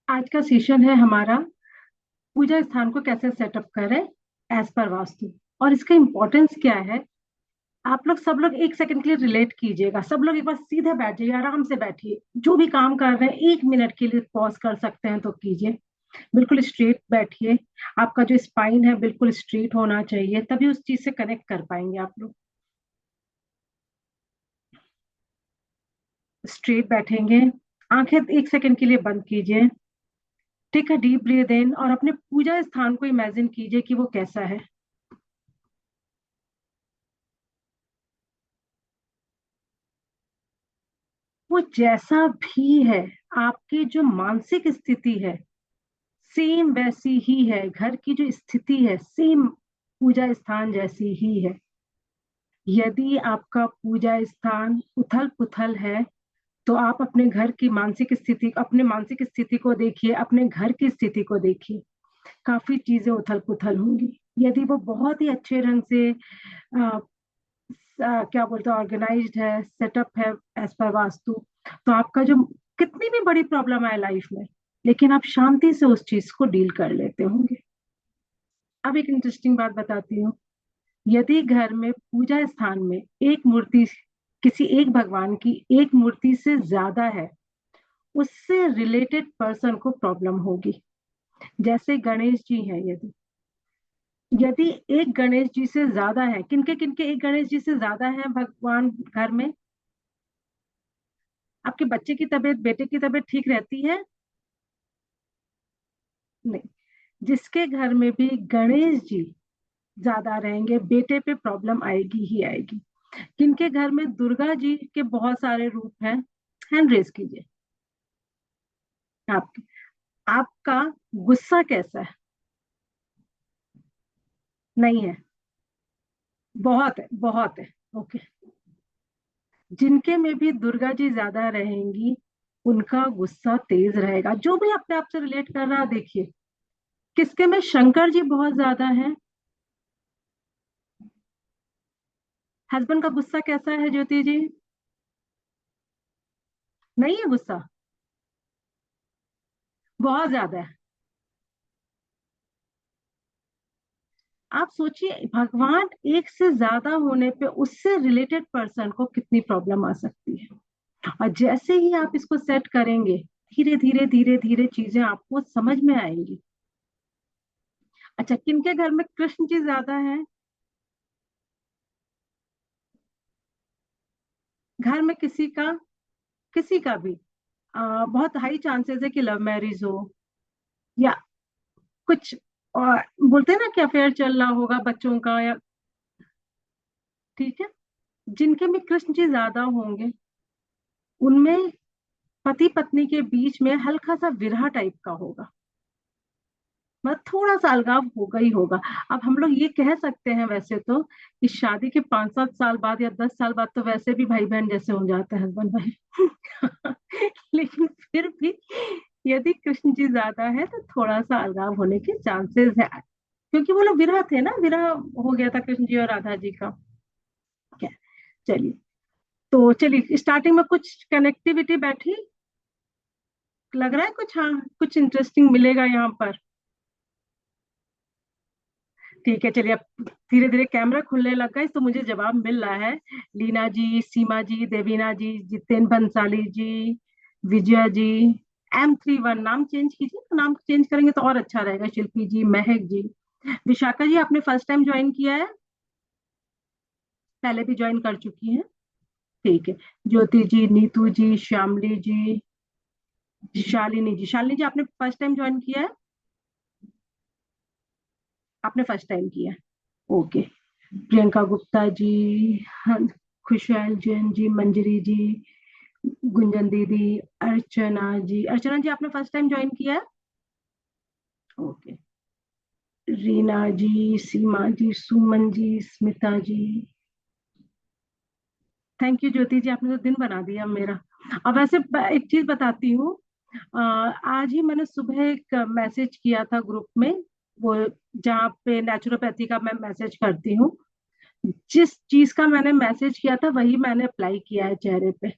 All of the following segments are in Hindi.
आज का सेशन है हमारा पूजा स्थान को कैसे सेटअप करें एज पर वास्तु। और इसका इम्पोर्टेंस क्या है। आप लोग सब लोग एक सेकंड के लिए रिलेट कीजिएगा। सब लोग एक बार सीधे बैठ जाइए, आराम से बैठिए। जो भी काम कर रहे हैं 1 मिनट के लिए पॉज कर सकते हैं तो कीजिए। बिल्कुल स्ट्रेट बैठिए। आपका जो स्पाइन है बिल्कुल स्ट्रेट होना चाहिए, तभी उस चीज से कनेक्ट कर पाएंगे आप लोग। स्ट्रेट बैठेंगे। आंखें 1 सेकंड के लिए बंद कीजिए। टेक अ डीप ब्रीथ इन और अपने पूजा स्थान को इमेजिन कीजिए कि वो कैसा है। वो जैसा भी है, आपकी जो मानसिक स्थिति है सेम वैसी ही है। घर की जो स्थिति है सेम पूजा स्थान जैसी ही है। यदि आपका पूजा स्थान उथल पुथल है तो आप अपने घर की मानसिक स्थिति, अपने मानसिक स्थिति को देखिए, अपने घर की स्थिति को देखिए। काफी चीजें उथल पुथल होंगी। यदि वो बहुत ही अच्छे ढंग से क्या बोलते हैं ऑर्गेनाइज्ड है, सेटअप है एज पर वास्तु, तो आपका जो कितनी भी बड़ी प्रॉब्लम आए लाइफ में, लेकिन आप शांति से उस चीज को डील कर लेते होंगे। अब एक इंटरेस्टिंग बात बताती हूँ। यदि घर में पूजा स्थान में एक मूर्ति, किसी एक भगवान की एक मूर्ति से ज्यादा है, उससे रिलेटेड पर्सन को प्रॉब्लम होगी। जैसे गणेश जी हैं, यदि यदि एक गणेश जी से ज्यादा है, किनके किनके एक गणेश जी से ज्यादा है भगवान घर में। आपके बच्चे की तबीयत, बेटे की तबीयत ठीक रहती है? नहीं। जिसके घर में भी गणेश जी ज्यादा रहेंगे, बेटे पे प्रॉब्लम आएगी ही आएगी। किनके घर में दुर्गा जी के बहुत सारे रूप हैं? हैंड रेज कीजिए। आपके, आपका गुस्सा कैसा है? नहीं है? बहुत है, बहुत है। ओके। जिनके में भी दुर्गा जी ज्यादा रहेंगी उनका गुस्सा तेज रहेगा। जो भी अपने आप से रिलेट कर रहा है देखिए। किसके में शंकर जी बहुत ज्यादा है? हस्बैंड का गुस्सा कैसा है ज्योति जी? नहीं है गुस्सा? बहुत ज्यादा है। आप सोचिए, भगवान एक से ज्यादा होने पे उससे रिलेटेड पर्सन को कितनी प्रॉब्लम आ सकती है। और जैसे ही आप इसको सेट करेंगे, धीरे धीरे धीरे धीरे चीजें आपको समझ में आएंगी। अच्छा, किनके घर में कृष्ण जी ज्यादा है? घर में किसी का भी बहुत हाई चांसेस है कि लव मैरिज हो, या कुछ और बोलते हैं ना कि अफेयर चल रहा होगा बच्चों का, या ठीक है। जिनके में कृष्ण जी ज्यादा होंगे उनमें पति पत्नी के बीच में हल्का सा विरह टाइप का होगा। मतलब थोड़ा सा अलगाव होगा ही होगा। अब हम लोग ये कह सकते हैं वैसे तो कि शादी के 5-7 साल बाद या 10 साल बाद तो वैसे भी भाई बहन जैसे हो जाते हैं, हस्बैंड वाइफ। लेकिन फिर भी यदि कृष्ण जी ज्यादा है तो थोड़ा सा अलगाव होने के चांसेस है, क्योंकि वो लोग विरह थे ना, विरह हो गया था कृष्ण जी और राधा जी का। क्या, चलिए। तो चलिए स्टार्टिंग में कुछ कनेक्टिविटी बैठी, लग रहा है कुछ, हाँ कुछ इंटरेस्टिंग मिलेगा यहाँ पर। ठीक है, चलिए अब धीरे धीरे कैमरा खुलने लगा है तो मुझे जवाब मिल रहा है। लीना जी, सीमा जी, देवीना जी, जितेन बंसाली जी, विजया जी। M31 नाम चेंज कीजिए, तो नाम चेंज करेंगे तो और अच्छा रहेगा। शिल्पी जी, महक जी, विशाखा जी आपने फर्स्ट टाइम ज्वाइन किया है? पहले भी ज्वाइन कर चुकी हैं? ठीक है। ज्योति जी, नीतू जी, श्यामली जी, शालिनी जी। शालिनी जी आपने फर्स्ट टाइम ज्वाइन किया है? आपने फर्स्ट टाइम किया है? ओके। प्रियंका गुप्ता जी, हाँ, खुशहाल जैन जी, मंजरी जी, गुंजन दीदी, अर्चना जी। अर्चना जी आपने फर्स्ट टाइम ज्वाइन किया है? Okay. Reena ji, Seema ji, Suman ji, Smita ji. Thank you Jyoti ji, आपने तो दिन बना दिया मेरा। अब वैसे एक चीज बताती हूँ। आज ही मैंने सुबह एक मैसेज किया था ग्रुप में, वो जहाँ पे नेचुरोपैथी का मैं मैसेज करती हूँ। जिस चीज का मैंने मैसेज किया था वही मैंने अप्लाई किया है चेहरे पे।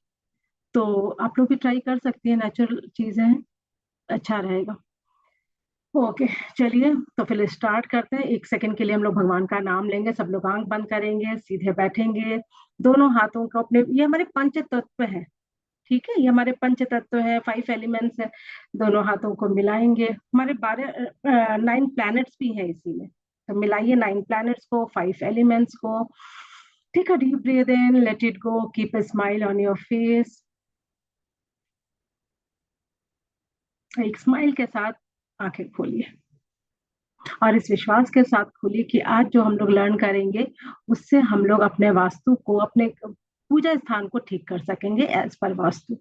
तो आप लोग भी ट्राई कर सकती हैं, नेचुरल चीजें हैं। अच्छा रहेगा। ओके, चलिए तो फिर स्टार्ट करते हैं। 1 सेकंड के लिए हम लोग भगवान का नाम लेंगे, सब लोग आंख बंद करेंगे, सीधे बैठेंगे, दोनों हाथों को अपने, ये हमारे पंच तत्व है, ठीक है, ये हमारे पंच तत्व है, 5 एलिमेंट्स है। दोनों हाथों को मिलाएंगे, हमारे 9 प्लैनेट्स भी हैं इसी में, तो मिलाइए 9 प्लैनेट्स को, 5 एलिमेंट्स को। Take a deep breath in, let it go, keep a smile on your face. एक स्माइल के साथ आंखें खोलिए और इस विश्वास के साथ खोलिए कि आज जो हम लोग लर्न करेंगे उससे हम लोग अपने वास्तु को, अपने पूजा स्थान को ठीक कर सकेंगे एज पर वास्तु।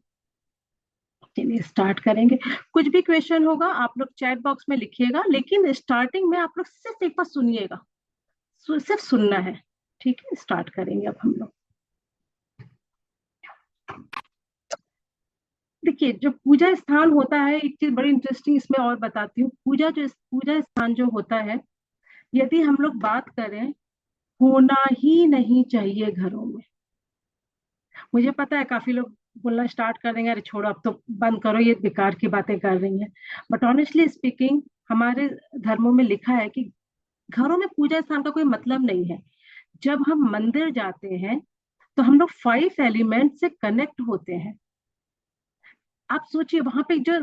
चलिए स्टार्ट करेंगे। कुछ भी क्वेश्चन होगा आप लोग चैट बॉक्स में लिखिएगा, लेकिन स्टार्टिंग में आप लोग सिर्फ एक बार सुनिएगा, सिर्फ सुनना है, ठीक है। स्टार्ट करेंगे अब हम लोग। देखिए, जो पूजा स्थान होता है, एक चीज बड़ी इंटरेस्टिंग इसमें और बताती हूँ। पूजा स्थान जो होता है, यदि हम लोग बात करें, होना ही नहीं चाहिए घरों में। मुझे पता है काफी लोग बोलना स्टार्ट कर देंगे, अरे छोड़ो अब तो बंद करो, ये बेकार की बातें कर रही हैं। बट ऑनेस्टली स्पीकिंग, हमारे धर्मों में लिखा है कि घरों में पूजा स्थान का कोई मतलब नहीं है। जब हम मंदिर जाते हैं तो हम लोग 5 एलिमेंट से कनेक्ट होते हैं। आप सोचिए, वहां पे जो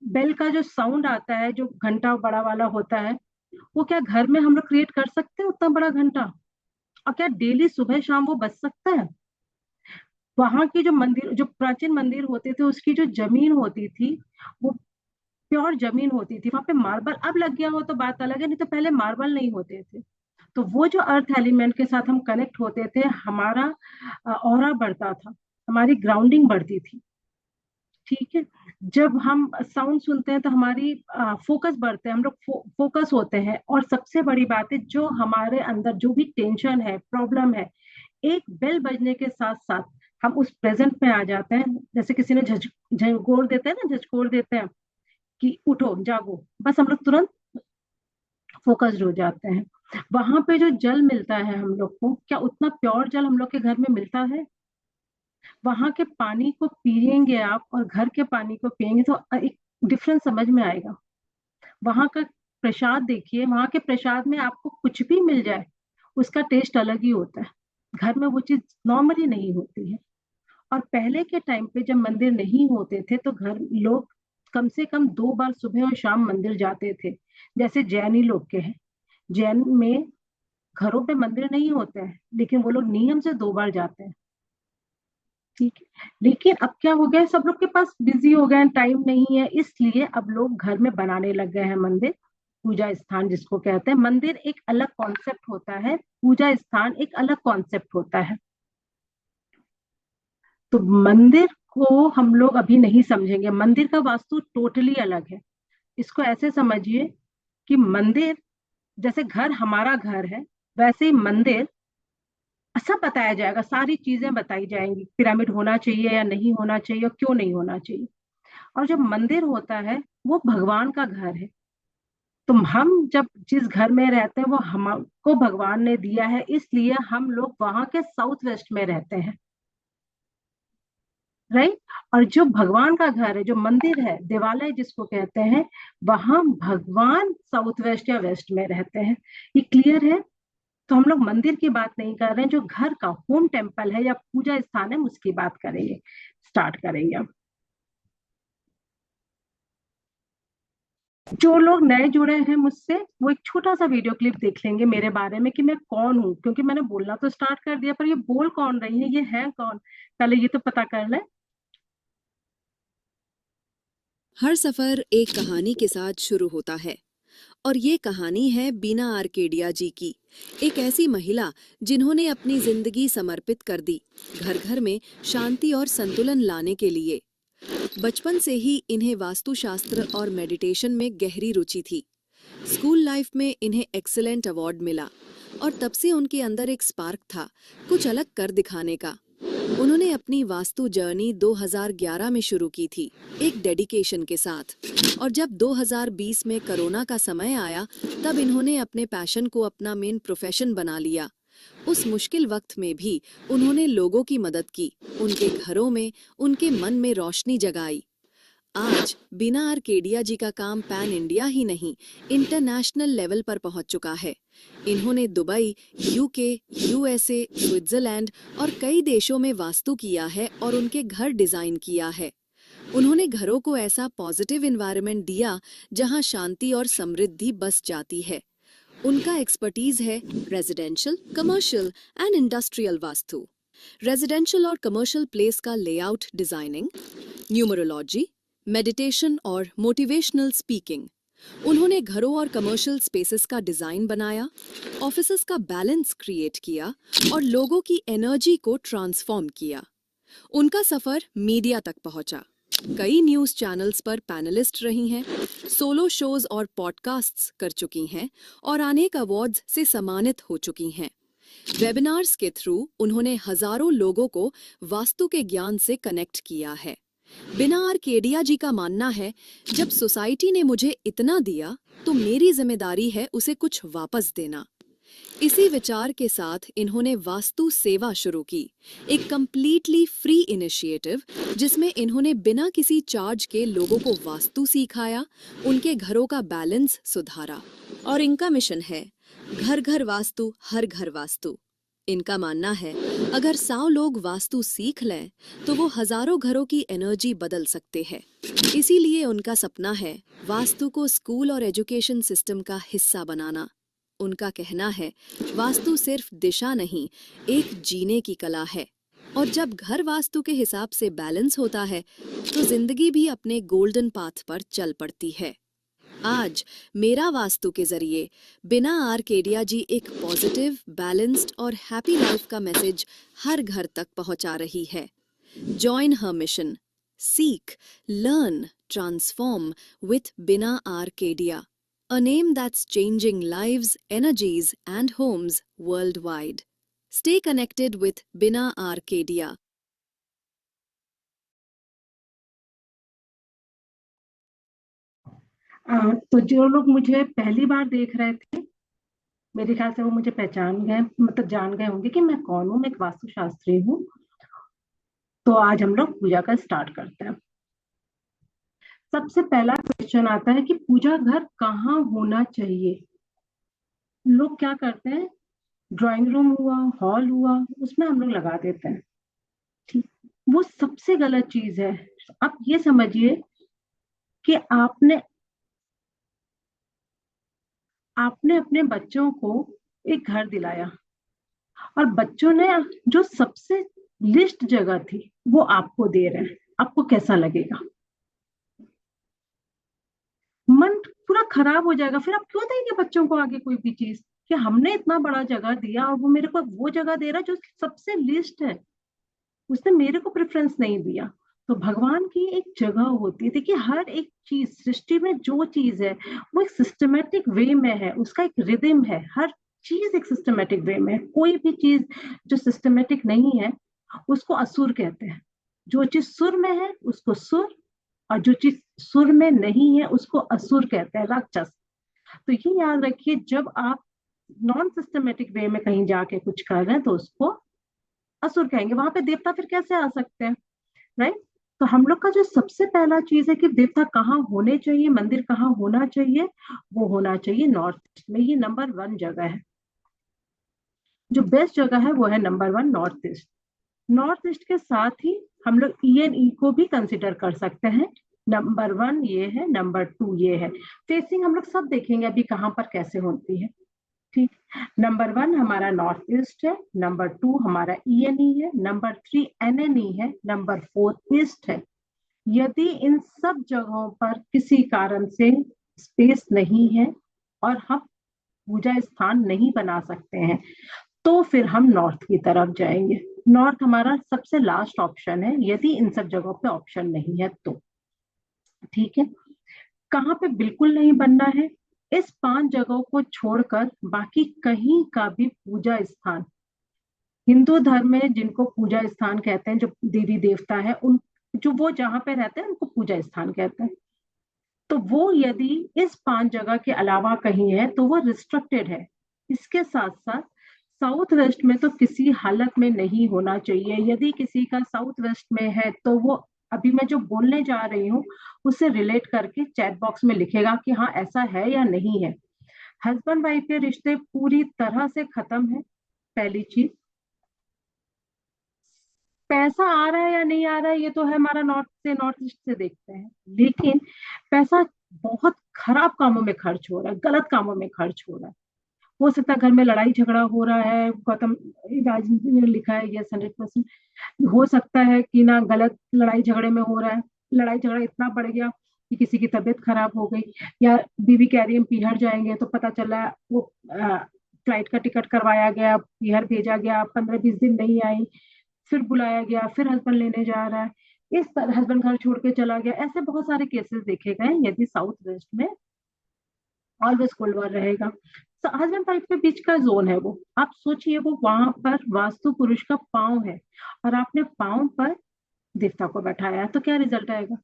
बेल का जो साउंड आता है, जो घंटा बड़ा वाला होता है, वो क्या घर में हम लोग क्रिएट कर सकते हैं उतना बड़ा घंटा? और क्या डेली सुबह शाम वो बज सकता है? वहां की जो मंदिर, जो प्राचीन मंदिर होते थे, उसकी जो जमीन होती थी, वो प्योर जमीन होती थी। वहां पे मार्बल अब लग गया हो तो बात अलग है, नहीं तो पहले मार्बल नहीं होते थे। तो वो जो अर्थ एलिमेंट के साथ हम कनेक्ट होते थे, हमारा ऑरा बढ़ता था, हमारी ग्राउंडिंग बढ़ती थी, ठीक है। जब हम साउंड सुनते हैं तो हमारी फोकस बढ़ते हैं, हम लोग फोकस होते हैं। और सबसे बड़ी बात है, जो हमारे अंदर जो भी टेंशन है, प्रॉब्लम है, एक बेल बजने के साथ साथ हम उस प्रेजेंट में आ जाते हैं। जैसे किसी ने झंझोर देते हैं ना, झचकोर देते हैं कि उठो जागो, बस हम लोग तुरंत फोकस्ड हो जाते हैं। वहां पे जो जल मिलता है हम लोग को, क्या उतना प्योर जल हम लोग के घर में मिलता है? वहां के पानी को पिएंगे आप और घर के पानी को पिएंगे तो एक डिफरेंस समझ में आएगा। वहां का प्रसाद देखिए, वहां के प्रसाद में आपको कुछ भी मिल जाए, उसका टेस्ट अलग ही होता है। घर में वो चीज नॉर्मली नहीं होती है। और पहले के टाइम पे जब मंदिर नहीं होते थे तो घर लोग कम से कम 2 बार सुबह और शाम मंदिर जाते थे। जैसे जैनी लोग के हैं, जैन में घरों पे मंदिर नहीं होते हैं, लेकिन वो लोग नियम से 2 बार जाते हैं, ठीक है। लेकिन अब क्या हो गया है, सब लोग के पास बिजी हो गए हैं, टाइम नहीं है, इसलिए अब लोग घर में बनाने लग गए हैं मंदिर। पूजा स्थान जिसको कहते हैं, मंदिर एक अलग कॉन्सेप्ट होता है, पूजा स्थान एक अलग कॉन्सेप्ट होता है। तो मंदिर को हम लोग अभी नहीं समझेंगे, मंदिर का वास्तु टोटली अलग है। इसको ऐसे समझिए कि मंदिर, जैसे घर हमारा घर है, वैसे ही मंदिर सब बताया जाएगा, सारी चीजें बताई जाएंगी, पिरामिड होना चाहिए या नहीं होना चाहिए और क्यों नहीं होना चाहिए। और जब मंदिर होता है, वो भगवान का घर है। तो हम जब जिस घर में रहते हैं वो हमको भगवान ने दिया है, इसलिए हम लोग वहां के साउथ वेस्ट में रहते हैं, राइट। और जो भगवान का घर है, जो मंदिर है, देवालय जिसको कहते हैं, वहां भगवान साउथ वेस्ट या वेस्ट में रहते हैं। ये क्लियर है? तो हम लोग मंदिर की बात नहीं कर रहे हैं, जो घर का होम टेम्पल है या पूजा स्थान है, उसकी बात करेंगे। स्टार्ट करेंगे अब। जो लोग नए जुड़े हैं मुझसे, वो एक छोटा सा वीडियो क्लिप देख लेंगे मेरे बारे में कि मैं कौन हूँ, क्योंकि मैंने बोलना तो स्टार्ट कर दिया, पर ये बोल कौन रही है, ये है कौन, पहले ये तो पता कर ले। हर सफर एक कहानी के साथ शुरू होता है और ये कहानी है बीना आर्केडिया जी की, एक ऐसी महिला जिन्होंने अपनी जिंदगी समर्पित कर दी घर घर में शांति और संतुलन लाने के लिए। बचपन से ही इन्हें वास्तुशास्त्र और मेडिटेशन में गहरी रुचि थी। स्कूल लाइफ में इन्हें एक्सीलेंट अवार्ड मिला और तब से उनके अंदर एक स्पार्क था कुछ अलग कर दिखाने का। उन्होंने अपनी वास्तु जर्नी 2011 में शुरू की थी, एक डेडिकेशन के साथ। और जब 2020 में कोरोना का समय आया, तब इन्होंने अपने पैशन को अपना मेन प्रोफेशन बना लिया। उस मुश्किल वक्त में भी उन्होंने लोगों की मदद की, उनके घरों में, उनके मन में रोशनी जगाई। आज बिना आर्केडिया जी का काम पैन इंडिया ही नहीं, इंटरनेशनल लेवल पर पहुंच चुका है। इन्होंने दुबई, यूके, यूएसए, स्विट्जरलैंड और कई देशों में वास्तु किया है और उनके घर डिजाइन किया है। उन्होंने घरों को ऐसा पॉजिटिव एनवायरनमेंट दिया जहां शांति और समृद्धि बस जाती है। उनका एक्सपर्टीज है residential, commercial and industrial vastu. Residential और कमर्शियल प्लेस का लेआउट डिजाइनिंग, न्यूमरोलॉजी, मेडिटेशन और मोटिवेशनल स्पीकिंग। उन्होंने घरों और कमर्शियल स्पेसेस का डिजाइन बनाया, ऑफिसेस का बैलेंस क्रिएट किया और लोगों की एनर्जी को ट्रांसफॉर्म किया। उनका सफर मीडिया तक पहुंचा। कई न्यूज चैनल्स पर पैनलिस्ट रही हैं, सोलो शोज और पॉडकास्ट्स कर चुकी हैं और अनेक अवार्ड्स से सम्मानित हो चुकी हैं। वेबिनार्स के थ्रू उन्होंने हजारों लोगों को वास्तु के ज्ञान से कनेक्ट किया है। बिना आर्केडिया जी का मानना है, जब सोसाइटी ने मुझे इतना दिया तो मेरी जिम्मेदारी है उसे कुछ वापस देना। इसी विचार के साथ इन्होंने वास्तु सेवा शुरू की, एक कंप्लीटली फ्री इनिशिएटिव जिसमें इन्होंने बिना किसी चार्ज के लोगों को वास्तु सिखाया, उनके घरों का बैलेंस सुधारा। और इनका मिशन है घर घर वास्तु, हर घर वास्तु। इनका मानना है, अगर 100 लोग वास्तु सीख लें तो वो हजारों घरों की एनर्जी बदल सकते हैं। इसीलिए उनका सपना है वास्तु को स्कूल और एजुकेशन सिस्टम का हिस्सा बनाना। उनका कहना है, वास्तु सिर्फ दिशा नहीं, एक जीने की कला है। और जब घर वास्तु के हिसाब से बैलेंस होता है तो जिंदगी भी अपने गोल्डन पाथ पर चल पड़ती है। आज मेरा वास्तु के जरिए बिना आर्केडिया जी एक पॉजिटिव, बैलेंस्ड और हैप्पी लाइफ का मैसेज हर घर तक पहुंचा रही है। Join her mission, seek, learn, transform with बिना Arcadia, a name that's changing lives, energies and homes worldwide. Stay connected with Bina Arcadia. तो जो लोग मुझे पहली बार देख रहे थे, मेरे ख्याल से वो मुझे पहचान गए, मतलब जान गए होंगे कि मैं कौन हूँ। मैं एक वास्तुशास्त्री हूँ। तो आज हम लोग पूजा का स्टार्ट करते हैं। सबसे पहला क्वेश्चन आता है कि पूजा घर कहाँ होना चाहिए। लोग क्या करते हैं, ड्राइंग रूम हुआ, हॉल हुआ, उसमें हम लोग लगा देते हैं। ठीक, वो सबसे गलत चीज है। आप ये समझिए कि आपने आपने अपने बच्चों को एक घर दिलाया और बच्चों ने जो सबसे लिस्ट जगह थी वो आपको दे रहे हैं। आपको कैसा लगेगा? मन पूरा खराब हो जाएगा। फिर आप क्यों देंगे बच्चों को आगे कोई भी चीज, कि हमने इतना बड़ा जगह दिया और वो मेरे को वो जगह दे रहा जो सबसे लिस्ट है, उसने मेरे को प्रेफरेंस नहीं दिया। तो भगवान की एक जगह होती है। देखिए, हर एक चीज सृष्टि में जो चीज है वो एक सिस्टमेटिक वे में है, उसका एक रिदम है। हर चीज एक सिस्टमेटिक वे में है। कोई भी चीज जो सिस्टमेटिक नहीं है उसको असुर कहते हैं। जो चीज सुर में है उसको सुर, और जो चीज सुर में नहीं है उसको असुर कहते हैं, राक्षस। तो ये याद रखिए, जब आप नॉन सिस्टमेटिक वे में कहीं जाके कुछ कर रहे हैं तो उसको असुर कहेंगे। वहां पे देवता फिर कैसे आ सकते हैं, राइट? तो हम लोग का जो सबसे पहला चीज है कि देवता कहाँ होने चाहिए, मंदिर कहाँ होना चाहिए, वो होना चाहिए नॉर्थ ईस्ट में। ये नंबर 1 जगह है, जो बेस्ट जगह है वो है number 1 north east. North east के साथ ही हम लोग ENE को भी कंसिडर कर सकते हैं। नंबर 1 ये है, नंबर 2 ये है। फेसिंग हम लोग सब देखेंगे अभी कहाँ पर कैसे होती है। ठीक, नंबर 1 हमारा नॉर्थ ईस्ट है, नंबर 2 हमारा ENE है, नंबर 3 NNE है, नंबर 4 ईस्ट है। यदि इन सब जगहों पर किसी कारण से स्पेस नहीं है और हम पूजा स्थान नहीं बना सकते हैं तो फिर हम नॉर्थ की तरफ जाएंगे। नॉर्थ हमारा सबसे लास्ट ऑप्शन है, यदि इन सब जगहों पे ऑप्शन नहीं है तो। ठीक है, कहाँ पे बिल्कुल नहीं बनना है, इस 5 जगहों को छोड़कर बाकी कहीं का भी पूजा स्थान, हिंदू धर्म में जिनको पूजा स्थान कहते हैं, जो देवी देवता है उन, जो वो जहाँ पे रहते हैं उनको पूजा स्थान कहते हैं। तो वो यदि इस 5 जगह के अलावा कहीं है तो वो रिस्ट्रिक्टेड है। इसके साथ साथ साउथ वेस्ट में तो किसी हालत में नहीं होना चाहिए। यदि किसी का साउथ वेस्ट में है तो वो अभी मैं जो बोलने जा रही हूँ उससे रिलेट करके चैट बॉक्स में लिखेगा कि हाँ ऐसा है या नहीं है। हस्बैंड वाइफ के रिश्ते पूरी तरह से खत्म है, पहली चीज। पैसा आ रहा है या नहीं आ रहा है ये तो है, हमारा नॉर्थ से नॉर्थ ईस्ट से देखते हैं, लेकिन पैसा बहुत खराब कामों में खर्च हो रहा है, गलत कामों में खर्च हो रहा है। हो सकता है घर में लड़ाई झगड़ा हो रहा है, गौतम राजनीति ने लिखा है, यस 100%। हो सकता है कि ना गलत लड़ाई झगड़े में हो रहा है, लड़ाई झगड़ा इतना बढ़ गया कि किसी की तबीयत खराब हो गई, या बीवी कह रही है हम पीहर जाएंगे, तो पता चला वो फ्लाइट का टिकट करवाया गया, पीहर भेजा गया, 15-20 दिन नहीं आई, फिर बुलाया गया, फिर हस्बैंड लेने जा रहा है, इस तरह हस्बैंड घर छोड़ के चला गया। ऐसे बहुत सारे केसेस देखे गए। यदि साउथ वेस्ट में ऑलवेज कोल्ड वॉर रहेगा, तो हस्बैंड वाइफ के बीच का जोन है वो, आप सोचिए वो वहां पर वास्तु पुरुष का पांव है और आपने पांव पर देवता को बैठाया है, तो क्या रिजल्ट आएगा?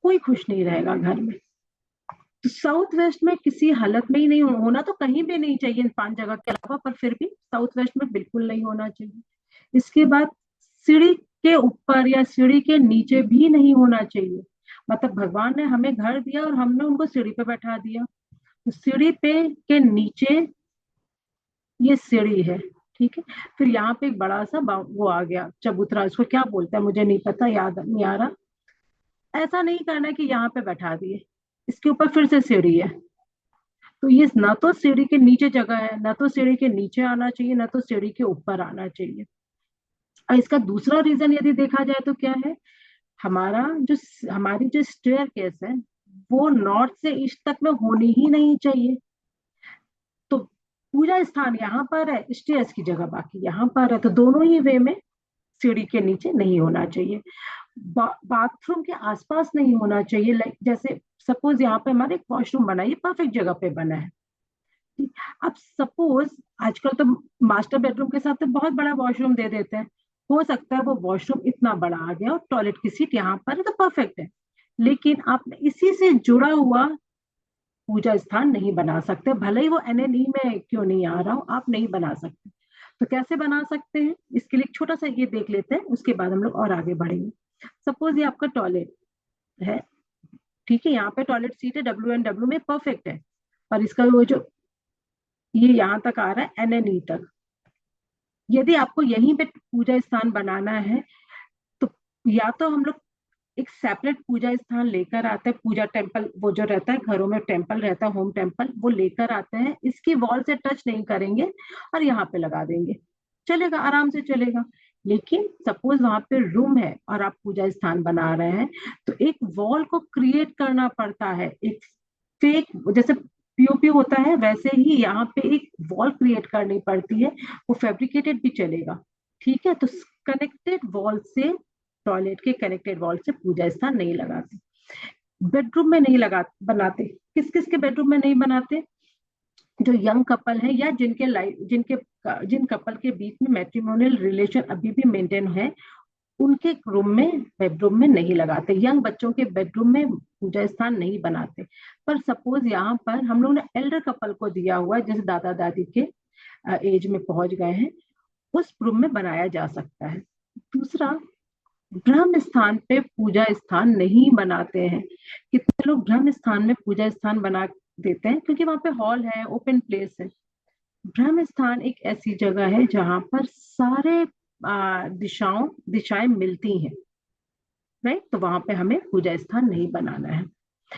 कोई खुश नहीं रहेगा घर में। तो साउथ वेस्ट में किसी हालत में ही नहीं होना, तो कहीं भी नहीं चाहिए इन 5 जगह के अलावा, पर फिर भी साउथ वेस्ट में बिल्कुल नहीं होना चाहिए। इसके बाद सीढ़ी के ऊपर या सीढ़ी के नीचे भी नहीं होना चाहिए। मतलब भगवान ने हमें घर दिया और हमने उनको सीढ़ी पे बैठा दिया, तो सीढ़ी पे के नीचे ये सीढ़ी है, ठीक है। फिर यहाँ पे एक बड़ा सा वो आ गया चबूतरा, इसको क्या बोलते हैं मुझे नहीं पता, याद नहीं आ रहा। ऐसा नहीं करना है कि यहाँ पे बैठा दिए, इसके ऊपर फिर से सीढ़ी है, तो ये ना तो सीढ़ी के नीचे जगह है, ना तो सीढ़ी के नीचे आना चाहिए, ना तो सीढ़ी के ऊपर आना चाहिए। और इसका दूसरा रीजन यदि देखा जाए तो क्या है, हमारा जो हमारी जो स्टेयर केस है वो नॉर्थ से ईस्ट तक में होनी ही नहीं चाहिए। तो पूजा स्थान यहाँ पर है, स्टेयर्स की जगह बाकी यहाँ पर है, तो दोनों ही वे में सीढ़ी के नीचे नहीं होना चाहिए। बाथरूम के आसपास नहीं होना चाहिए। लाइक जैसे सपोज यहाँ पे हमारे एक वॉशरूम बना है, ये परफेक्ट जगह पे बना है। अब सपोज आजकल तो मास्टर बेडरूम के साथ तो बहुत बड़ा वॉशरूम दे देते हैं, हो सकता है वो वॉशरूम इतना बड़ा आ गया और टॉयलेट की सीट यहाँ पर है तो परफेक्ट है, लेकिन आप इसी से जुड़ा हुआ पूजा स्थान नहीं बना सकते, भले ही वो एनएनई में क्यों नहीं आ रहा हो, आप नहीं बना सकते। तो कैसे बना सकते हैं, इसके लिए एक छोटा सा ये देख लेते हैं, उसके बाद हम लोग और आगे बढ़ेंगे। सपोज ये आपका टॉयलेट है, ठीक है, यहाँ पे टॉयलेट सीट है, WN W में परफेक्ट है, और इसका वो जो ये यहाँ तक आ रहा है एनएनई तक। यदि आपको यहीं पे पूजा स्थान बनाना है, तो या तो हम लोग एक सेपरेट पूजा स्थान लेकर आते हैं, पूजा टेम्पल वो जो रहता है घरों में टेम्पल रहता है, होम टेम्पल, वो लेकर आते हैं, इसकी वॉल से टच नहीं करेंगे और यहाँ पे लगा देंगे, चलेगा, आराम से चलेगा। लेकिन सपोज वहां पे रूम है और आप पूजा स्थान बना रहे हैं, तो एक वॉल को क्रिएट करना पड़ता है, एक फेक जैसे पीओपी होता है वैसे ही यहाँ पे एक वॉल क्रिएट करनी पड़ती है, वो फैब्रिकेटेड भी चलेगा, ठीक है। तो कनेक्टेड वॉल से, टॉयलेट के कनेक्टेड वॉल से पूजा स्थान नहीं लगाते, बेडरूम में नहीं लगा बनाते। किस किस के बेडरूम में नहीं बनाते? जो यंग कपल है या जिनके लाइफ जिनके जिन कपल के बीच में मैट्रिमोनियल रिलेशन अभी भी मेंटेन है, उनके रूम में बेडरूम में नहीं लगाते। यंग बच्चों के बेडरूम में पूजा स्थान नहीं बनाते। पर सपोज यहाँ पर हम लोग ने एल्डर कपल को दिया हुआ है, जैसे दादा दादी के एज में पहुंच गए हैं, उस रूम में बनाया जा सकता है। दूसरा, ब्रह्म स्थान पे पूजा स्थान नहीं बनाते हैं। कितने लोग ब्रह्म स्थान में पूजा स्थान बना देते हैं क्योंकि वहां पे हॉल है, ओपन प्लेस है। ब्रह्म स्थान एक ऐसी जगह है जहां पर सारे दिशाएं मिलती हैं, राइट। तो वहां पे हमें पूजा स्थान नहीं बनाना है।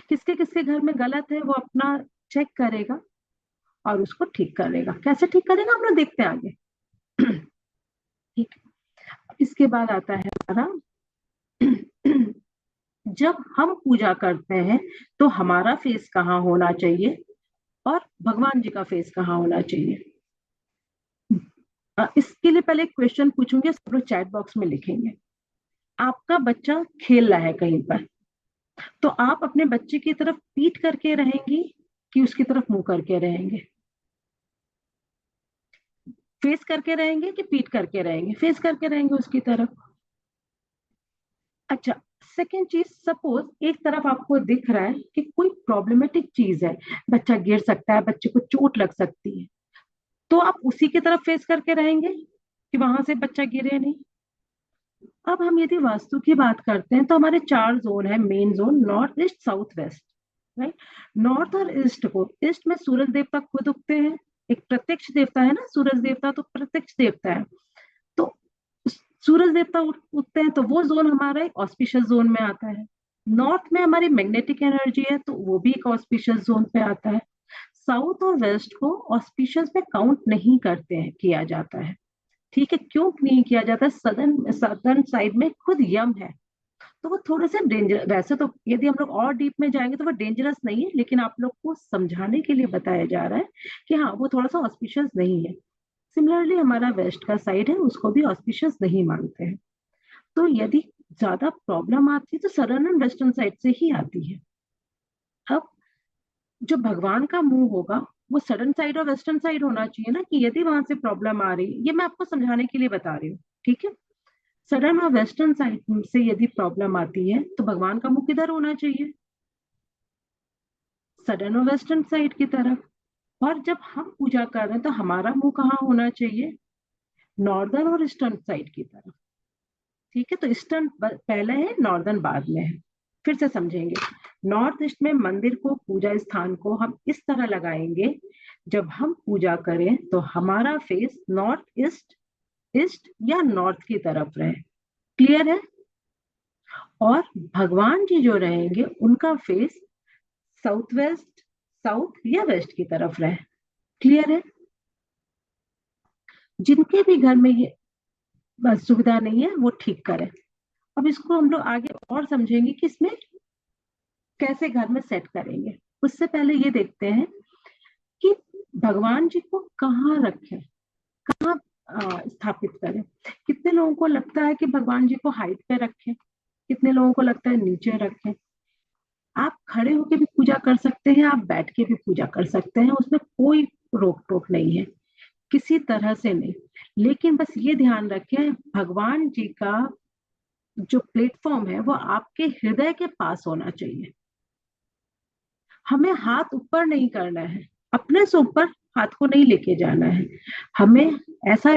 किसके किसके घर में गलत है वो अपना चेक करेगा और उसको ठीक करेगा। कैसे ठीक करेगा हम लोग देखते हैं आगे। ठीक, इसके बाद आता है हमारा जब हम पूजा करते हैं तो हमारा फेस कहाँ होना चाहिए और भगवान जी का फेस कहाँ होना चाहिए। इसके लिए पहले एक क्वेश्चन पूछूंगी, सब लोग चैट बॉक्स में लिखेंगे। आपका बच्चा खेल रहा है कहीं पर, तो आप अपने बच्चे की तरफ पीठ करके रहेंगी कि उसकी तरफ मुंह करके रहेंगे? फेस करके रहेंगे कि पीठ करके रहेंगे? फेस करके रहेंगे उसकी तरफ। अच्छा, सेकेंड चीज, सपोज एक तरफ आपको दिख रहा है कि कोई प्रॉब्लमेटिक चीज है, बच्चा गिर सकता है, बच्चे को चोट लग सकती है, तो आप उसी की तरफ फेस करके रहेंगे कि वहां से बच्चा गिरे नहीं? अब हम यदि वास्तु की बात करते हैं तो हमारे चार जोन है, main zone north east south west, right. North और ईस्ट को, ईस्ट में सूरज देवता खुद उगते हैं, एक प्रत्यक्ष देवता है ना सूरज देवता, तो प्रत्यक्ष देवता है। तो सूरज देवता उगते हैं तो वो जोन हमारा एक ऑस्पिशियस जोन में आता है। नॉर्थ में हमारी मैग्नेटिक एनर्जी है तो वो भी एक ऑस्पिशियस जोन पे आता है। साउथ और वेस्ट को ऑस्पिशियस में काउंट नहीं करते हैं, किया जाता है। ठीक है, क्यों नहीं किया जाता? सदर्न सदर्न साइड में खुद यम है, तो वो थोड़े से डेंजर, वैसे तो यदि हम लोग और डीप में जाएंगे तो वो डेंजरस नहीं है, लेकिन आप लोग को समझाने के लिए बताया जा रहा है कि हाँ वो थोड़ा सा ऑस्पिशियस नहीं है। सिमिलरली हमारा वेस्ट का साइड है, उसको भी ऑस्पिशियस नहीं मानते हैं। तो यदि ज्यादा प्रॉब्लम आती है तो सदर्न एंड वेस्टर्न साइड से ही आती है। अब जो भगवान का मुंह होगा वो सडन साइड और वेस्टर्न साइड होना चाहिए ना, कि यदि वहां से प्रॉब्लम आ रही है, ये मैं आपको समझाने के लिए बता रही हूँ, ठीक है। सडन और वेस्टर्न साइड से यदि प्रॉब्लम आती है तो भगवान का मुंह किधर होना चाहिए? सडन और वेस्टर्न साइड की तरफ। और जब हम पूजा कर रहे हैं तो हमारा मुंह कहाँ होना चाहिए? नॉर्दर्न और ईस्टर्न साइड की तरफ। ठीक है, तो ईस्टर्न पहले है, नॉर्दर्न बाद में है। फिर से समझेंगे। नॉर्थ ईस्ट में मंदिर को, पूजा स्थान को हम इस तरह लगाएंगे, जब हम पूजा करें तो हमारा फेस नॉर्थ ईस्ट, ईस्ट या नॉर्थ की तरफ रहे। क्लियर है? और भगवान जी जो रहेंगे उनका फेस साउथ वेस्ट, साउथ या वेस्ट की तरफ रहे। क्लियर है? जिनके भी घर में ये सुविधा नहीं है वो ठीक करें। अब इसको हम लोग आगे और समझेंगे कि इसमें कैसे घर में सेट करेंगे। उससे पहले ये देखते हैं कि भगवान जी को कहाँ रखें, कहाँ स्थापित करें। कितने लोगों को लगता है कि भगवान जी को हाइट पे रखें, कितने लोगों को लगता है नीचे रखें। आप खड़े होकर भी पूजा कर सकते हैं, आप बैठ के भी पूजा कर सकते हैं, उसमें कोई रोक टोक नहीं है, किसी तरह से नहीं। लेकिन बस ये ध्यान रखें, भगवान जी का जो प्लेटफॉर्म है वो आपके हृदय के पास होना चाहिए। हमें हाथ ऊपर नहीं करना है, अपने से ऊपर हाथ को नहीं लेके जाना है। हमें ऐसा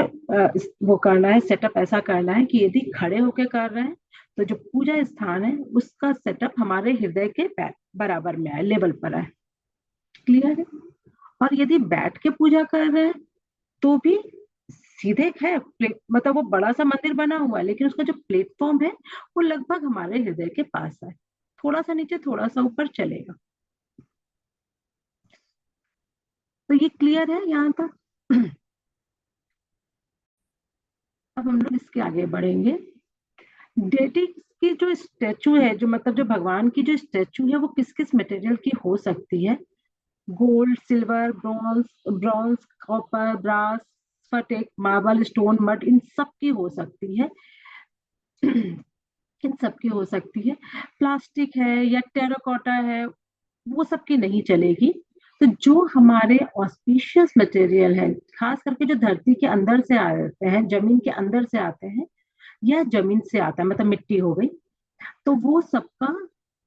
वो करना है, सेटअप ऐसा करना है कि यदि खड़े होके कर रहे हैं तो जो पूजा स्थान है उसका सेटअप हमारे हृदय के बराबर में आए, लेवल पर आए। क्लियर है? और यदि बैठ के पूजा कर रहे हैं तो भी सीधे है प्लेट, मतलब वो बड़ा सा मंदिर बना हुआ है लेकिन उसका जो प्लेटफॉर्म है वो लगभग हमारे हृदय के पास है, थोड़ा सा नीचे थोड़ा सा ऊपर चलेगा। तो ये क्लियर है यहाँ तक? अब हम लोग इसके आगे बढ़ेंगे। डेटी की जो स्टेचू है, जो मतलब जो भगवान की जो स्टेचू है वो किस किस मटेरियल की हो सकती है? Gold, silver, bronze, bronze, copper, brass, स्फटिक, मार्बल, स्टोन, मड, इन सब की हो सकती है। इन सब की हो सकती है। प्लास्टिक है या टेराकोटा है, वो सब की नहीं चलेगी। तो जो हमारे ऑस्पिशियस मटेरियल है, खास करके जो धरती के अंदर से आते हैं, जमीन के अंदर से आते हैं या जमीन से आता है, मतलब मिट्टी हो गई, तो वो सबका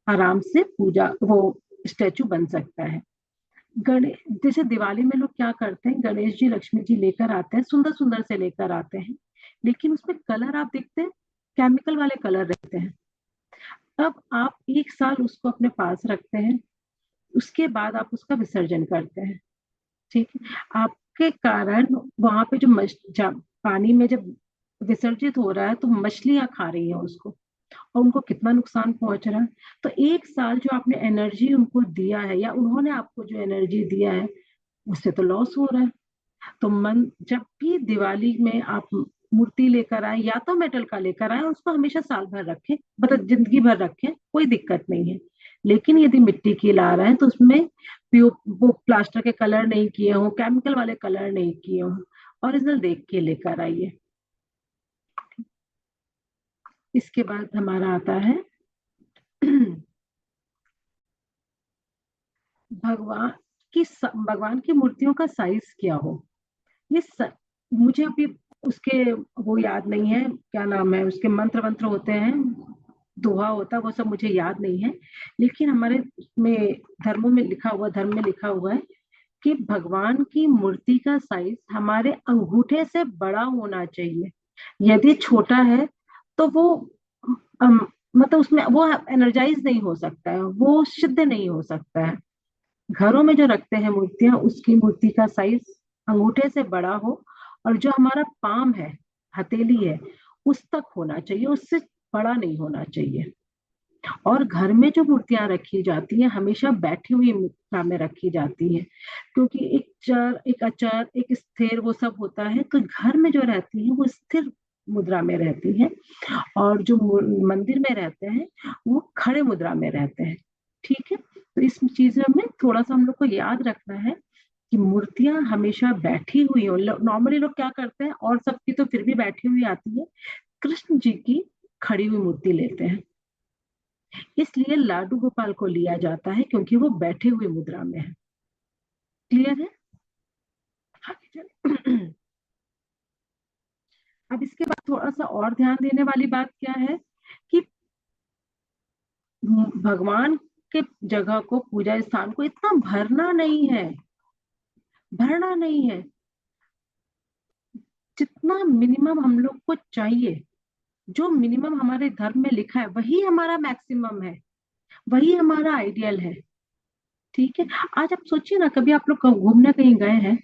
आराम से पूजा वो स्टेचू बन सकता है। गणेश, जैसे दिवाली में लोग क्या करते हैं, गणेश जी लक्ष्मी जी लेकर आते हैं, सुंदर सुंदर से लेकर आते हैं, लेकिन उसमें कलर आप देखते हैं केमिकल वाले कलर रहते हैं। अब आप एक साल उसको अपने पास रखते हैं, उसके बाद आप उसका विसर्जन करते हैं। ठीक है, आपके कारण वहां पे पानी में जब विसर्जित हो रहा है तो मछलियां खा रही हैं उसको, और उनको कितना नुकसान पहुंच रहा है। तो एक साल जो आपने एनर्जी उनको दिया है या उन्होंने आपको जो एनर्जी दिया है उससे तो लॉस हो रहा है। तो मन, जब भी दिवाली में आप मूर्ति लेकर आए या तो मेटल का लेकर आए, उसको हमेशा साल भर रखें, मतलब जिंदगी भर रखें, कोई दिक्कत नहीं है। लेकिन यदि मिट्टी की ला रहे हैं तो उसमें वो प्लास्टर के कलर नहीं किए हों, केमिकल वाले कलर नहीं किए हों, ओरिजिनल देख के लेकर आइए। इसके बाद हमारा आता है भगवान भगवान की मूर्तियों का साइज क्या हो। ये मुझे अभी उसके वो याद नहीं है, क्या नाम है उसके, मंत्र मंत्र होते हैं, दोहा होता है, वो सब मुझे याद नहीं है। लेकिन हमारे में धर्मों में लिखा हुआ, धर्म में लिखा हुआ है कि भगवान की मूर्ति का साइज हमारे अंगूठे से बड़ा होना चाहिए। यदि छोटा है तो वो अम, मतलब उसमें वो एनर्जाइज नहीं हो सकता है, वो सिद्ध नहीं हो सकता है। घरों में जो रखते हैं मूर्तियां, उसकी मूर्ति का साइज अंगूठे से बड़ा हो, और जो हमारा पाम है, हथेली है, उस तक होना चाहिए, उससे बड़ा नहीं होना चाहिए। और घर में जो मूर्तियां रखी जाती हैं हमेशा बैठी हुई मुद्रा में रखी जाती हैं, क्योंकि एक चर, एक अचर, एक स्थिर, वो सब होता है। तो घर में जो रहती है वो स्थिर मुद्रा में रहती है, और जो मंदिर में रहते हैं वो खड़े मुद्रा में रहते हैं। ठीक है, तो इस चीजों में थोड़ा सा हम लोग को याद रखना है कि मूर्तियां हमेशा बैठी हुई हो। नॉर्मली लोग क्या करते हैं, और सबकी तो फिर भी बैठी हुई आती है, कृष्ण जी की खड़ी हुई मूर्ति लेते हैं। इसलिए लाडू गोपाल को लिया जाता है क्योंकि वो बैठे हुए मुद्रा में है। क्लियर है? आगे चलें। अब इसके बाद थोड़ा सा और ध्यान देने वाली बात क्या है कि भगवान के जगह को, पूजा स्थान को इतना भरना नहीं है, भरना नहीं है। जितना मिनिमम हम लोग को चाहिए, जो मिनिमम हमारे धर्म में लिखा है वही हमारा मैक्सिमम है, वही हमारा आइडियल है। ठीक है, आज आप सोचिए ना, कभी आप लोग घूमने कहीं गए हैं,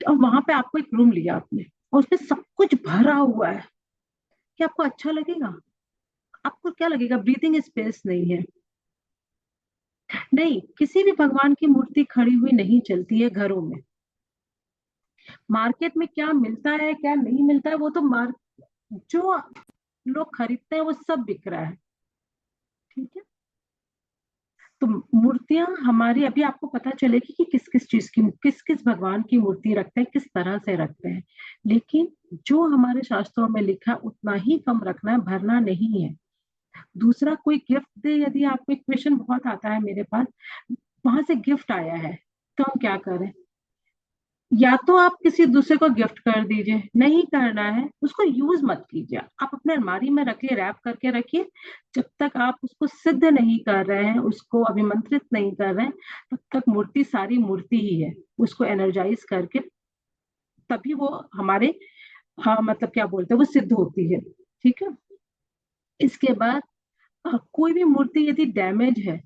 और वहां पे आपको एक रूम लिया आपने, और उसमें सब कुछ भरा हुआ है, क्या आपको अच्छा लगेगा? आपको क्या लगेगा? ब्रीथिंग स्पेस नहीं है। नहीं, किसी भी भगवान की मूर्ति खड़ी हुई नहीं चलती है घरों में। मार्केट में क्या मिलता है क्या नहीं मिलता है, वो तो जो लोग खरीदते हैं वो सब बिक रहा है। ठीक है, तो मूर्तियां हमारी, अभी आपको पता चलेगी कि किस किस चीज की, किस किस भगवान की मूर्ति रखते हैं, किस तरह से रखते हैं। लेकिन जो हमारे शास्त्रों में लिखा है उतना ही कम रखना है, भरना नहीं है। दूसरा, कोई गिफ्ट दे, यदि आपको एक क्वेश्चन बहुत आता है मेरे पास, वहां से गिफ्ट आया है तो हम क्या करें? या तो आप किसी दूसरे को गिफ्ट कर दीजिए, नहीं करना है उसको यूज मत कीजिए, आप अपने अलमारी में रखिए, रैप करके रखिए। जब तक आप उसको सिद्ध नहीं कर रहे हैं, उसको अभिमंत्रित नहीं कर रहे हैं, तब तक मूर्ति सारी मूर्ति ही है। उसको एनर्जाइज करके तभी वो हमारे, हाँ मतलब क्या बोलते हैं, वो सिद्ध होती है। ठीक है, इसके बाद कोई भी मूर्ति यदि डैमेज है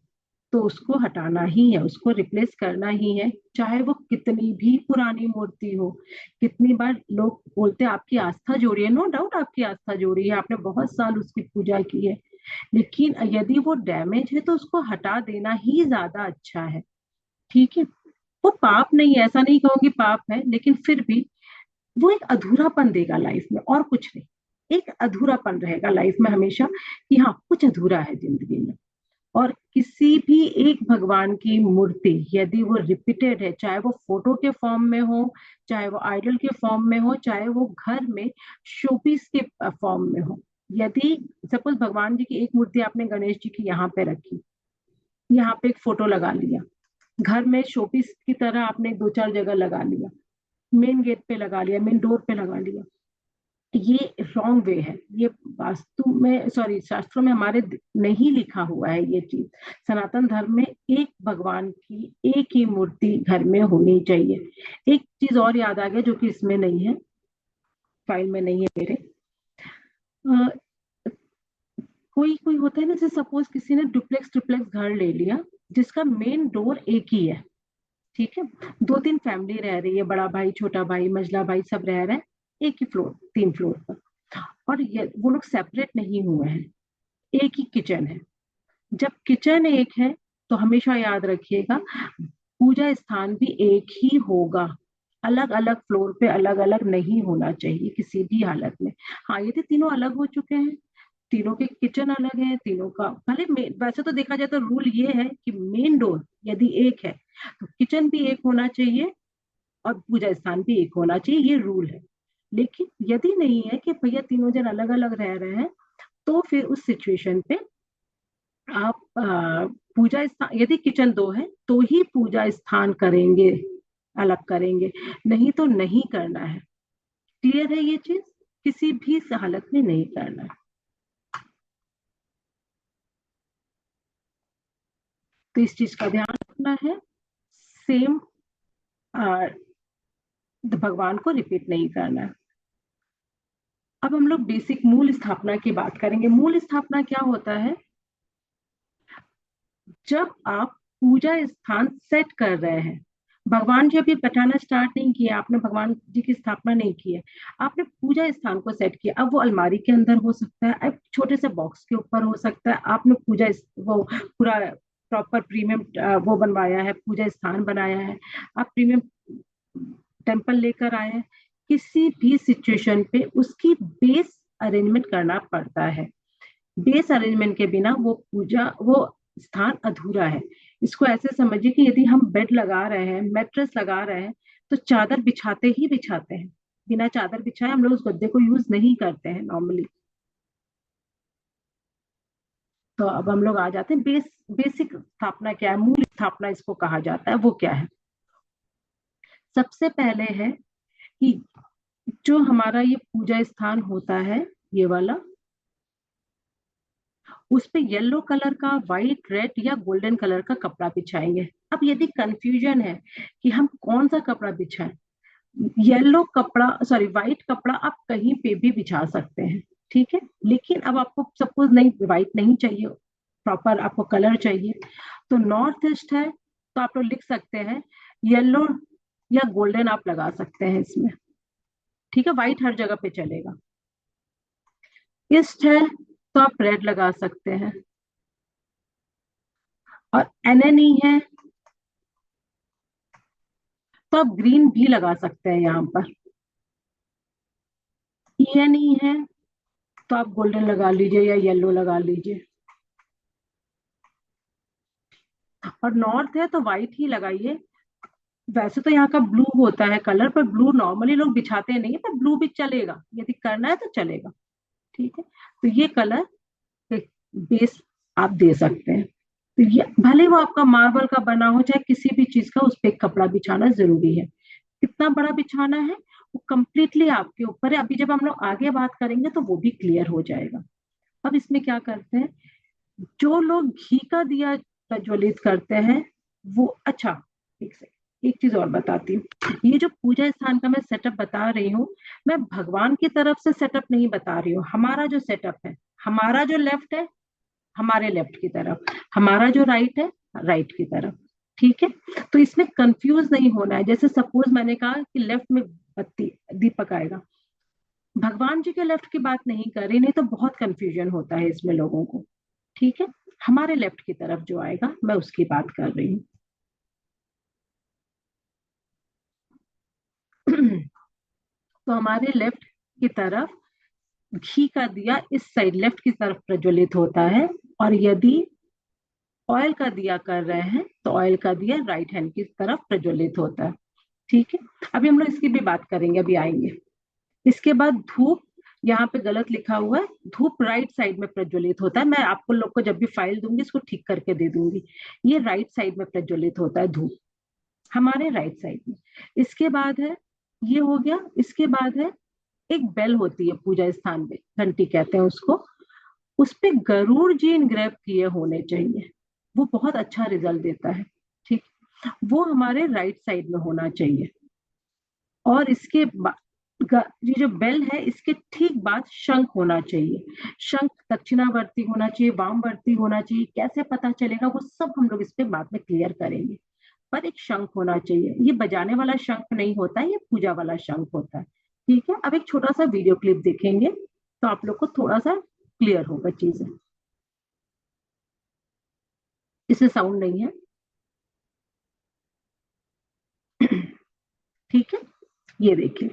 तो उसको हटाना ही है, उसको रिप्लेस करना ही है, चाहे वो कितनी भी पुरानी मूर्ति हो। कितनी बार लोग बोलते हैं आपकी आस्था जोड़ी है, नो डाउट आपकी आस्था जोड़ी है, आपने बहुत साल उसकी पूजा की है, लेकिन यदि वो डैमेज है तो उसको हटा देना ही ज्यादा अच्छा है। ठीक है, वो पाप नहीं है, ऐसा नहीं कहूंगी पाप है, लेकिन फिर भी वो एक अधूरापन देगा लाइफ में, और कुछ नहीं। एक अधूरापन रहेगा लाइफ में हमेशा, कि हाँ कुछ अधूरा है जिंदगी में। और किसी भी एक भगवान की मूर्ति यदि वो रिपीटेड है, चाहे वो फोटो के फॉर्म में हो, चाहे वो आइडल के फॉर्म में हो, चाहे वो घर में शोपीस के फॉर्म में हो, यदि सपोज भगवान जी की एक मूर्ति आपने गणेश जी की यहाँ पे रखी, यहाँ पे एक फोटो लगा लिया, घर में शोपीस की तरह आपने दो चार जगह लगा लिया, मेन गेट पे लगा लिया, मेन डोर पे लगा लिया, ये रॉन्ग वे है। ये वास्तु में, सॉरी, शास्त्रों में हमारे नहीं लिखा हुआ है ये चीज। सनातन धर्म में एक भगवान की एक ही मूर्ति घर में होनी चाहिए। एक चीज और याद आ गया जो कि इसमें नहीं है, फाइल में नहीं है मेरे। अ, कोई कोई होता है ना, जैसे सपोज किसी ने डुप्लेक्स ट्रिप्लेक्स घर ले लिया, जिसका मेन डोर एक ही है। ठीक है, दो तीन फैमिली रह रही है, बड़ा भाई, छोटा भाई, मझला भाई, सब रह रहे हैं एक ही फ्लोर, तीन फ्लोर पर, और ये वो लोग सेपरेट नहीं हुए हैं, एक ही किचन है। जब किचन एक है तो हमेशा याद रखिएगा, पूजा स्थान भी एक ही होगा, अलग अलग फ्लोर पे अलग अलग नहीं होना चाहिए किसी भी हालत में। हाँ, यदि तीनों अलग हो चुके हैं, तीनों के किचन अलग है, तीनों का भले वैसे तो देखा जाए तो रूल ये है कि मेन डोर यदि एक है तो किचन भी एक होना चाहिए, और पूजा स्थान भी एक होना चाहिए, ये रूल है। लेकिन यदि नहीं है कि भैया तीनों जन अलग अलग रह रहे हैं, तो फिर उस सिचुएशन पे आप पूजा स्थान, यदि किचन दो है तो ही पूजा स्थान करेंगे, अलग करेंगे, नहीं तो नहीं करना है। क्लियर है ये चीज? किसी भी हालत में नहीं करना है। तो इस चीज का ध्यान रखना है। सेम भगवान को रिपीट नहीं करना है। अब हम लोग बेसिक मूल स्थापना की बात करेंगे। मूल स्थापना क्या होता है? जब आप पूजा स्थान सेट कर रहे हैं, भगवान जी अभी बैठाना स्टार्ट नहीं किया, आपने भगवान जी की स्थापना नहीं की है, आपने पूजा स्थान को सेट किया। अब वो अलमारी के अंदर हो सकता है, अब छोटे से बॉक्स के ऊपर हो सकता है, आपने वो पूरा प्रॉपर प्रीमियम वो बनवाया है, पूजा स्थान बनाया है, आप प्रीमियम टेम्पल लेकर आए हैं। किसी भी सिचुएशन पे उसकी बेस अरेंजमेंट करना पड़ता है। बेस अरेंजमेंट के बिना वो स्थान अधूरा है। इसको ऐसे समझिए कि यदि हम बेड लगा रहे हैं, मैट्रेस लगा रहे हैं, तो चादर बिछाते ही बिछाते हैं। बिना चादर बिछाए हम लोग उस गद्दे को यूज नहीं करते हैं नॉर्मली। तो अब हम लोग आ जाते हैं बेसिक स्थापना क्या है, मूल स्थापना इसको कहा जाता है, वो क्या है? सबसे पहले है कि जो हमारा ये पूजा स्थान होता है, ये वाला, उस पे येलो कलर का, व्हाइट, रेड या गोल्डन कलर का कपड़ा बिछाएंगे। अब यदि कंफ्यूजन है कि हम कौन सा कपड़ा बिछाएं, येलो कपड़ा, सॉरी, व्हाइट कपड़ा आप कहीं पे भी बिछा सकते हैं, ठीक है। लेकिन अब आपको सपोज नहीं, व्हाइट नहीं चाहिए, प्रॉपर आपको कलर चाहिए, तो नॉर्थ ईस्ट है तो आप लोग लिख सकते हैं येलो या गोल्डन आप लगा सकते हैं इसमें, ठीक है। व्हाइट हर जगह पे चलेगा। ईस्ट है तो आप रेड लगा सकते हैं, और एनएनई है तो आप ग्रीन भी लगा सकते हैं यहाँ पर। ईएनई है तो आप गोल्डन लगा लीजिए या येलो लगा लीजिए। और नॉर्थ है तो व्हाइट ही लगाइए। वैसे तो यहाँ का ब्लू होता है कलर, पर ब्लू नॉर्मली लोग बिछाते नहीं है, पर ब्लू भी चलेगा, यदि करना है तो चलेगा, ठीक है। तो ये कलर बेस आप दे सकते हैं। तो ये भले वो आपका मार्बल का बना हो चाहे किसी भी चीज का, उस पर कपड़ा बिछाना जरूरी है। कितना बड़ा बिछाना है वो कंप्लीटली आपके ऊपर है। अभी जब हम लोग आगे बात करेंगे तो वो भी क्लियर हो जाएगा। अब इसमें क्या करते हैं, जो लोग घी का दिया प्रज्वलित करते हैं, वो, अच्छा, एक सेकंड, एक चीज और बताती हूँ। ये जो पूजा स्थान का मैं सेटअप बता रही हूँ, मैं भगवान की तरफ से सेटअप नहीं बता रही हूँ। हमारा जो सेटअप है, हमारा जो लेफ्ट है हमारे लेफ्ट की तरफ, हमारा जो राइट है राइट की तरफ, ठीक है। तो इसमें कंफ्यूज नहीं होना है। जैसे सपोज मैंने कहा कि लेफ्ट में बत्ती दीपक आएगा, भगवान जी के लेफ्ट की बात नहीं कर रही, नहीं तो बहुत कंफ्यूजन होता है इसमें लोगों को, ठीक है। हमारे लेफ्ट की तरफ जो आएगा मैं उसकी बात कर रही हूँ। तो हमारे लेफ्ट की तरफ घी का दिया इस साइड लेफ्ट की तरफ प्रज्वलित होता है, और यदि ऑयल का दिया कर रहे हैं तो ऑयल का दिया राइट हैंड की तरफ प्रज्वलित होता है, ठीक है। अभी हम लोग इसकी भी बात करेंगे, अभी आएंगे। इसके बाद धूप, यहाँ पे गलत लिखा हुआ है, धूप राइट साइड में प्रज्वलित होता है। मैं आपको लोग को जब भी फाइल दूंगी इसको ठीक करके दे दूंगी। ये राइट साइड में प्रज्वलित होता है धूप, हमारे राइट साइड में। इसके बाद है, ये हो गया। इसके बाद है, एक बेल होती है पूजा स्थान में, घंटी कहते हैं उसको, उस पे गरुड़ जी इनग्रेव किए होने चाहिए। वो बहुत अच्छा रिजल्ट देता है, ठीक। वो हमारे राइट साइड में होना चाहिए। और ये जो बेल है इसके ठीक बाद शंख होना चाहिए। शंख दक्षिणावर्ती होना चाहिए, वामवर्ती होना चाहिए, कैसे पता चलेगा वो सब हम लोग इस पे बाद में क्लियर करेंगे। पर एक शंख होना चाहिए। ये बजाने वाला शंख नहीं होता है, ये पूजा वाला शंख होता है, ठीक है। अब एक छोटा सा वीडियो क्लिप देखेंगे तो आप लोग को थोड़ा सा क्लियर होगा चीजें। इससे साउंड नहीं है, ठीक है। ये देखिए,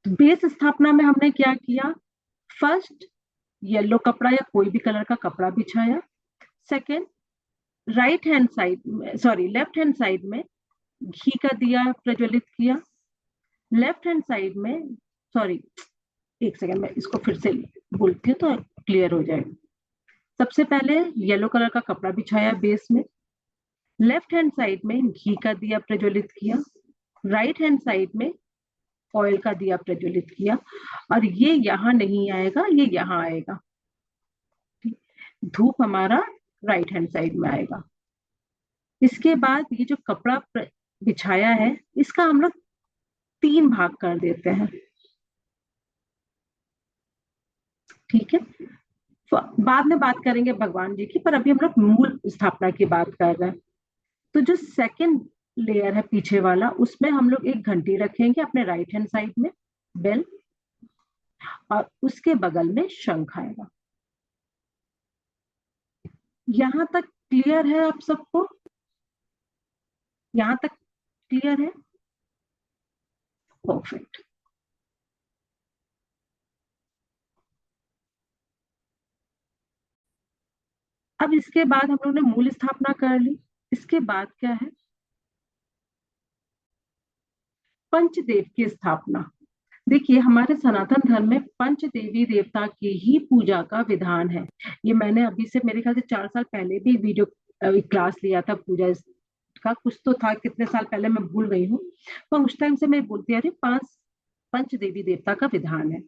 बेस स्थापना में हमने क्या किया? फर्स्ट, येलो कपड़ा या कोई भी कलर का कपड़ा बिछाया। सेकेंड, राइट हैंड साइड में, सॉरी, लेफ्ट हैंड साइड में घी का दिया प्रज्वलित किया। लेफ्ट हैंड साइड में, सॉरी, एक सेकेंड, मैं इसको फिर से बोलती हूँ तो क्लियर हो जाएगा। सबसे पहले येलो कलर का कपड़ा बिछाया बेस में, लेफ्ट हैंड साइड में घी का दिया प्रज्वलित किया, राइट हैंड साइड में ऑयल का दिया प्रज्वलित किया, और ये यहाँ नहीं आएगा, ये यहाँ आएगा। धूप हमारा राइट हैंड साइड में आएगा। इसके बाद ये जो कपड़ा बिछाया है इसका हम लोग तीन भाग कर देते हैं। ठीक है, तो बाद में बात करेंगे भगवान जी की, पर अभी हम लोग मूल स्थापना की बात कर रहे हैं। तो जो सेकंड लेयर है पीछे वाला, उसमें हम लोग एक घंटी रखेंगे अपने राइट हैंड साइड में, बेल, और उसके बगल में शंख आएगा। यहां तक क्लियर है आप सबको? यहां तक क्लियर है? परफेक्ट। अब इसके बाद हम लोगों ने मूल स्थापना कर ली। इसके बाद क्या है? पंचदेव की स्थापना। देखिए, हमारे सनातन धर्म में पंच देवी देवता की ही पूजा का विधान है। ये मैंने अभी से मेरे ख्याल से 4 साल पहले भी वीडियो क्लास लिया था पूजा का, कुछ तो था, कितने साल पहले मैं भूल गई हूँ, पर उस टाइम से मैं बोलती आ रही, 5 पंच देवी देवता का विधान है।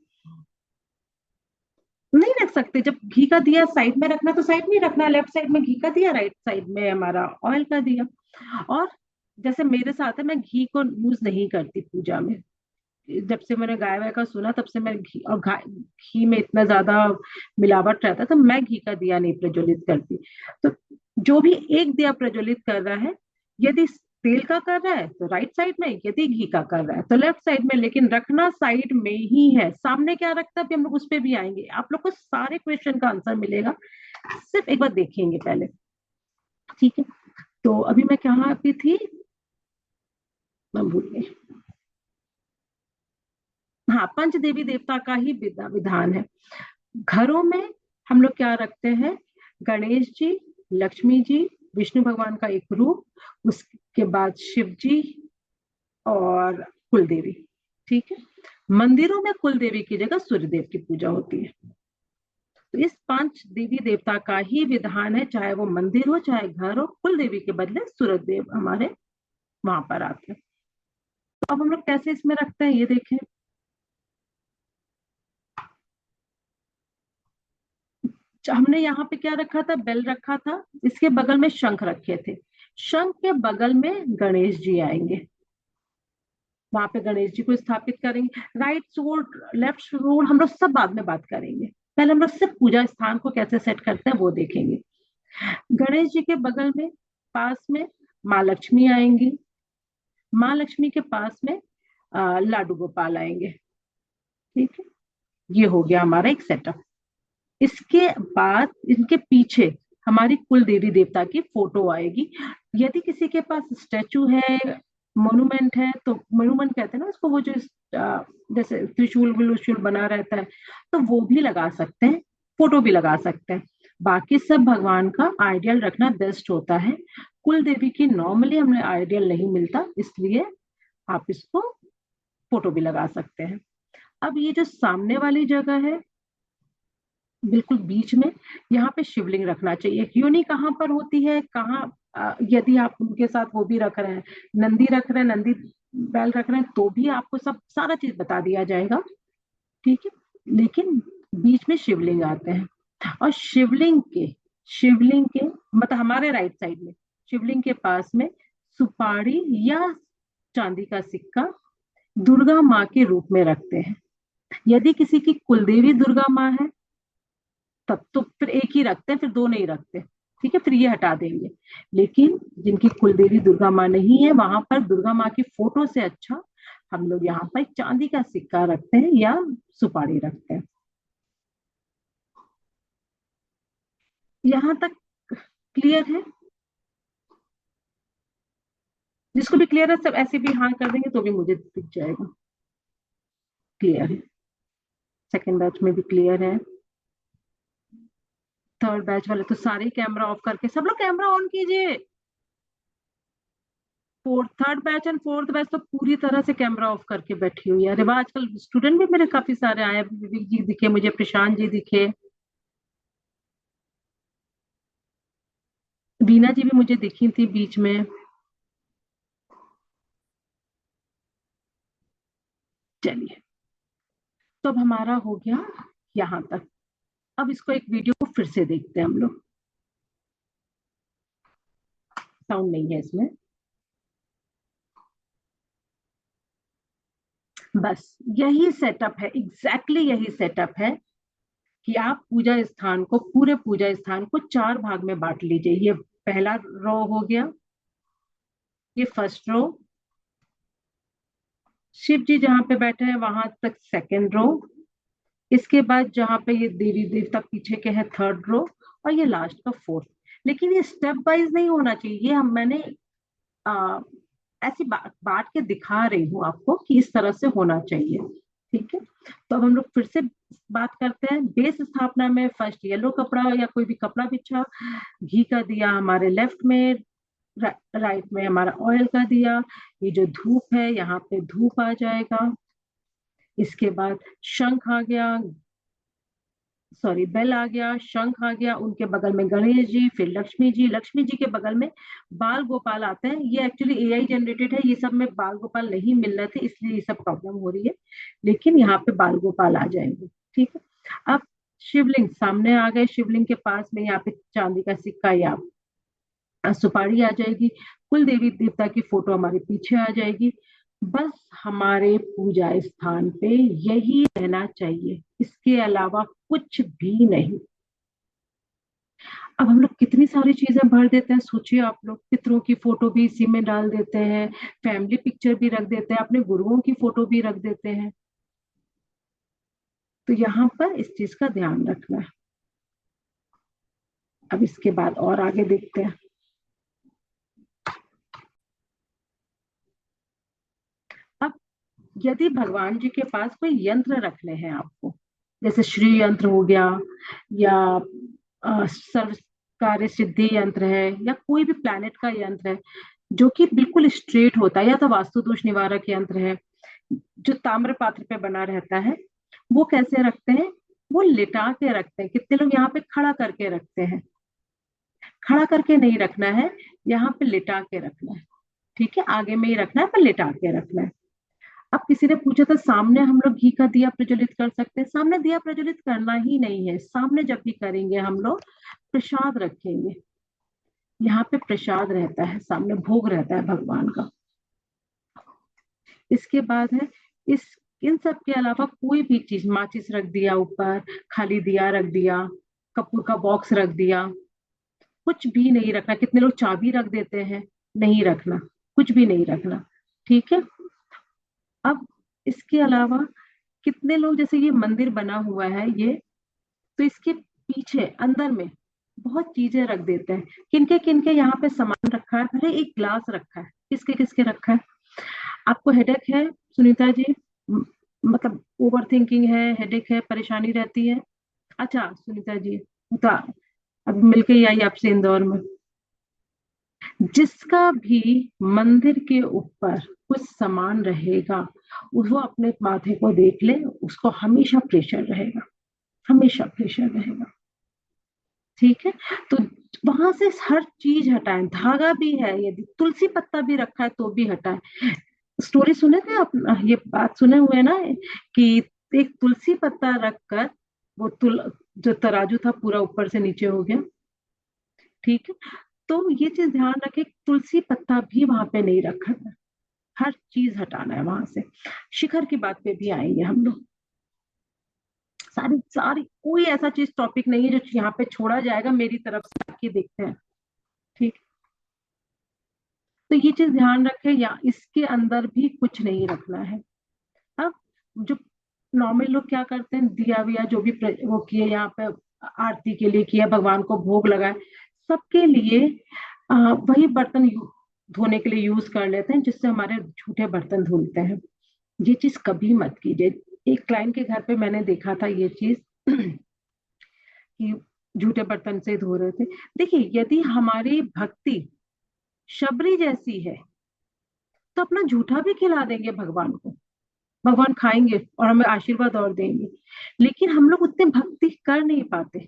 नहीं रख सकते, जब घी का दिया साइड में रखना तो साइड में ही रखना, लेफ्ट साइड में घी का दिया, राइट साइड में हमारा ऑयल का दिया। और जैसे मेरे साथ है, मैं घी को यूज नहीं करती पूजा में। जब से मैंने गाय वाय का सुना, तब से मैं घी, और घी में इतना ज्यादा मिलावट रहता है, तो मैं घी का दिया नहीं प्रज्वलित करती। तो जो भी एक दिया प्रज्वलित कर रहा है, यदि तेल का कर रहा है तो राइट साइड में, यदि घी का कर रहा है तो लेफ्ट साइड में, लेकिन रखना साइड में ही है। सामने क्या रखता है अभी हम लोग उस पर भी आएंगे, आप लोग को सारे क्वेश्चन का आंसर मिलेगा, सिर्फ एक बार देखेंगे पहले। ठीक है, तो अभी मैं कहाँ पे थी, मैं भूल गई। हाँ, पंच देवी देवता का ही विधान है। घरों में हम लोग क्या रखते हैं? गणेश जी, लक्ष्मी जी, विष्णु भगवान का एक रूप, उसके बाद शिव जी और कुलदेवी। ठीक है, मंदिरों में कुलदेवी की जगह सूर्यदेव की पूजा होती है। तो इस 5 देवी देवता का ही विधान है, चाहे वो मंदिर हो चाहे घर हो, कुलदेवी के बदले सूर्यदेव हमारे वहां पर आते हैं। तो अब हम लोग कैसे इसमें रखते हैं, ये देखें। हमने यहाँ पे क्या रखा था? बेल रखा था, इसके बगल में शंख रखे थे, शंख के बगल में गणेश जी आएंगे, वहां पे गणेश जी को स्थापित करेंगे। राइट सोर्ड, लेफ्ट सोर्ड हम लोग सब बाद में बात करेंगे, पहले हम लोग सिर्फ पूजा स्थान को कैसे सेट करते हैं वो देखेंगे। गणेश जी के बगल में, पास में माँ लक्ष्मी आएंगी, माँ लक्ष्मी के पास में लाडू गोपाल आएंगे। ठीक है, ये हो गया हमारा एक सेटअप। इसके बाद इनके पीछे हमारी कुल देवी देवता की फोटो आएगी। यदि किसी के पास स्टैचू है, मोन्यूमेंट है, तो मोन्यूमेंट कहते हैं ना उसको, वो जो जैसे त्रिशूल विशूल बना रहता है, तो वो भी लगा सकते हैं, फोटो भी लगा सकते हैं। बाकी सब भगवान का आइडियल रखना बेस्ट होता है। कुल देवी की नॉर्मली हमें आइडियल नहीं मिलता, इसलिए आप इसको फोटो भी लगा सकते हैं। अब ये जो सामने वाली जगह है, बिल्कुल बीच में, यहाँ पे शिवलिंग रखना चाहिए। योनि कहाँ पर होती है, कहाँ यदि आप उनके साथ वो भी रख रहे हैं, नंदी रख रहे हैं, नंदी बैल रख रहे हैं, तो भी आपको सब सारा चीज बता दिया जाएगा। ठीक है, लेकिन बीच में शिवलिंग आते हैं, और शिवलिंग के मतलब हमारे राइट साइड में, शिवलिंग के पास में सुपारी या चांदी का सिक्का दुर्गा माँ के रूप में रखते हैं। यदि किसी की कुलदेवी दुर्गा माँ है, तब तो फिर एक ही रखते हैं, फिर दो नहीं रखते। ठीक है, फिर ये हटा देंगे। लेकिन जिनकी कुलदेवी दुर्गा माँ नहीं है, वहां पर दुर्गा माँ की फोटो से अच्छा हम लोग यहाँ पर चांदी का सिक्का रखते हैं या सुपारी रखते हैं। यहाँ तक क्लियर है? जिसको भी क्लियर है सब ऐसे भी हाँ कर देंगे तो भी मुझे दिख जाएगा। क्लियर है? सेकंड बैच में भी क्लियर है? थर्ड बैच वाले तो सारे कैमरा ऑफ करके, सब लोग कैमरा ऑन कीजिए। Fourth, third batch and fourth batch तो पूरी तरह से कैमरा ऑफ करके बैठी हुई है। अरे वाह, आजकल स्टूडेंट भी मेरे काफी सारे आए, विवेक जी दिखे मुझे, प्रशांत जी दिखे, बीना जी भी मुझे दिखी थी बीच में। चलिए, तो अब हमारा हो गया यहाँ तक। अब इसको एक वीडियो को फिर से देखते हैं हम लोग। साउंड नहीं है इसमें। बस यही सेटअप है, एग्जैक्टली यही सेटअप है कि आप पूजा स्थान को, पूरे पूजा स्थान को 4 भाग में बांट लीजिए। ये पहला रो हो गया, ये फर्स्ट रो, शिव जी जहां पे बैठे हैं वहां तक सेकंड रो, इसके बाद जहां पे ये देवी देवता पीछे के हैं थर्ड रो, और ये लास्ट का फोर्थ। लेकिन ये स्टेप वाइज नहीं होना चाहिए, ये मैंने आ, ऐसी बांट के दिखा रही हूँ आपको कि इस तरह से होना चाहिए। ठीक है, तो अब हम लोग फिर से बात करते हैं। बेस स्थापना में फर्स्ट येलो कपड़ा या कोई भी कपड़ा बिछा, घी का दिया हमारे लेफ्ट में, राइट में हमारा ऑयल का दिया। ये जो धूप है यहाँ पे धूप आ जाएगा। इसके बाद शंख आ गया, सॉरी बेल आ गया, शंख आ गया, उनके बगल में गणेश जी, फिर लक्ष्मी जी, लक्ष्मी जी के बगल में बाल गोपाल आते हैं। ये एक्चुअली एआई जनरेटेड है, ये सब में बाल गोपाल नहीं मिल रहे थे इसलिए ये सब प्रॉब्लम हो रही है, लेकिन यहाँ पे बाल गोपाल आ जाएंगे। ठीक है, अब शिवलिंग सामने आ गए, शिवलिंग के पास में यहाँ पे चांदी का सिक्का या सुपारी आ जाएगी, कुल देवी देवता की फोटो हमारे पीछे आ जाएगी। बस हमारे पूजा स्थान पे यही रहना चाहिए, इसके अलावा कुछ भी नहीं। अब हम लोग कितनी सारी चीजें भर देते हैं, सोचिए आप लोग, पितरों की फोटो भी इसी में डाल देते हैं, फैमिली पिक्चर भी रख देते हैं, अपने गुरुओं की फोटो भी रख देते हैं। तो यहाँ पर इस चीज का ध्यान रखना है। अब इसके बाद और आगे देखते हैं। अब यदि भगवान जी के पास कोई यंत्र रखने हैं आपको, जैसे श्री यंत्र हो गया, या सर्व कार्य सिद्धि यंत्र है, या कोई भी प्लैनेट का यंत्र है जो कि बिल्कुल स्ट्रेट होता है, या तो वास्तु दोष निवारक यंत्र है जो ताम्र पात्र पे बना रहता है, वो कैसे रखते हैं? वो लिटा के रखते हैं। कितने लोग यहाँ पे खड़ा करके रखते हैं? खड़ा करके नहीं रखना है, यहाँ पे लिटा के रखना है। ठीक है, आगे में ही रखना है पर लिटा के रखना है। अब किसी ने पूछा था सामने हम लोग घी का दिया प्रज्वलित कर सकते हैं? सामने दिया प्रज्वलित करना ही नहीं है, सामने जब भी करेंगे हम लोग प्रसाद रखेंगे। यहाँ पे प्रसाद रहता है, सामने भोग रहता है भगवान का। इसके बाद है इस इन सब के अलावा कोई भी चीज, माचिस रख दिया ऊपर, खाली दिया रख दिया, कपूर का बॉक्स रख दिया, कुछ भी नहीं रखना। कितने लोग चाबी रख देते हैं, नहीं रखना, कुछ भी नहीं रखना। ठीक है, अब इसके अलावा कितने लोग, जैसे ये मंदिर बना हुआ है ये, तो इसके पीछे अंदर में बहुत चीजें रख देते हैं। किनके किनके यहाँ पे सामान रखा है? भले एक ग्लास रखा है, किसके किसके रखा है? आपको हेडेक है सुनीता जी? मतलब ओवर थिंकिंग है, हेडेक है, परेशानी रहती है? अच्छा सुनीता जी, तो अब मिलके ही आई आपसे इंदौर में। जिसका भी मंदिर के ऊपर कुछ सामान रहेगा वो अपने माथे को देख ले, उसको हमेशा प्रेशर रहेगा, हमेशा प्रेशर रहेगा। ठीक है, तो वहां से हर चीज हटाएं। धागा भी है, यदि तुलसी पत्ता भी रखा है तो भी हटाएं। स्टोरी सुने थे आप, ये बात सुने हुए ना, कि एक तुलसी पत्ता रखकर वो जो तराजू था पूरा ऊपर से नीचे हो गया। ठीक है, तो ये चीज ध्यान रखें, तुलसी पत्ता भी वहां पे नहीं रखा है, हर चीज हटाना है वहां से। शिखर की बात पे भी आएंगे हम लोग। सारी सारी कोई ऐसा चीज टॉपिक नहीं है जो यहाँ पे छोड़ा जाएगा मेरी तरफ से, आके देखते हैं। ठीक, तो ये चीज ध्यान रखें, या इसके अंदर भी कुछ नहीं रखना है। अब जो नॉर्मल लोग क्या करते हैं, दिया विया जो भी वो किए यहाँ पे, आरती के लिए किया, भगवान को भोग लगाए, सबके लिए वही बर्तन धोने के लिए यूज कर लेते हैं, जिससे हमारे झूठे बर्तन धुलते हैं। ये चीज कभी मत कीजिए। एक क्लाइंट के घर पे मैंने देखा था ये चीज कि झूठे बर्तन से धो रहे थे। देखिए, यदि हमारी भक्ति शबरी जैसी है तो अपना झूठा भी खिला देंगे भगवान को, भगवान खाएंगे और हमें आशीर्वाद और देंगे। लेकिन हम लोग उतने भक्ति कर नहीं पाते।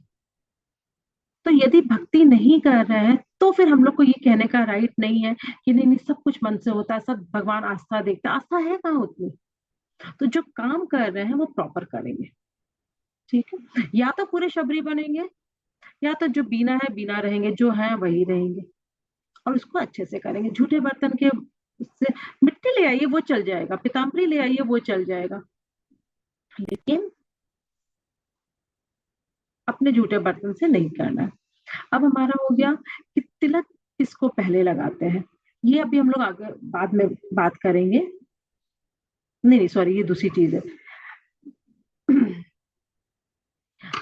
तो यदि भक्ति नहीं कर रहे हैं तो फिर हम लोग को ये कहने का राइट नहीं है कि नहीं नहीं सब कुछ मन से होता है, सब भगवान आस्था देखता है। आस्था है कहाँ उतनी? तो जो काम कर रहे हैं वो प्रॉपर करेंगे। ठीक है, या तो पूरे शबरी बनेंगे, या तो जो बीना है बीना रहेंगे, जो है वही रहेंगे, और उसको अच्छे से करेंगे। झूठे बर्तन के उससे मिट्टी ले आइए वो चल जाएगा, पीताम्बरी ले आइए वो चल जाएगा, लेकिन अपने जूठे बर्तन से नहीं करना है। अब हमारा हो गया कि तिलक किसको पहले लगाते हैं, ये अभी हम लोग आगे बाद में बात करेंगे। नहीं नहीं सॉरी, ये दूसरी चीज है।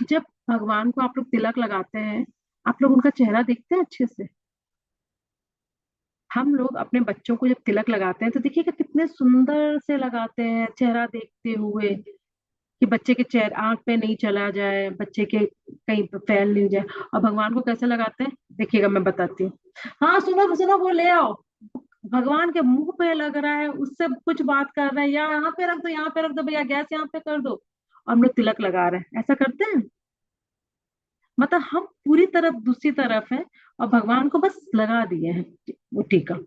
जब भगवान को आप लोग तिलक लगाते हैं, आप लोग उनका चेहरा देखते हैं अच्छे से। हम लोग अपने बच्चों को जब तिलक लगाते हैं तो देखिएगा कितने सुंदर से लगाते हैं, चेहरा देखते हुए, कि बच्चे के चेहरे आंख पे नहीं चला जाए, बच्चे के कहीं पे फैल नहीं जाए। और भगवान को कैसे लगाते हैं, देखिएगा मैं बताती हूँ। हाँ सुनो सुनो, वो ले आओ। भगवान के मुंह पे लग रहा है, उससे कुछ बात कर रहे हैं, या यहाँ पे रख दो, यहाँ पे रख दो भैया, गैस यहाँ पे कर दो, और हम लोग तिलक लगा रहे हैं, ऐसा करते हैं। मतलब हम पूरी तरफ दूसरी तरफ है, और भगवान को बस लगा दिए हैं वो टीका।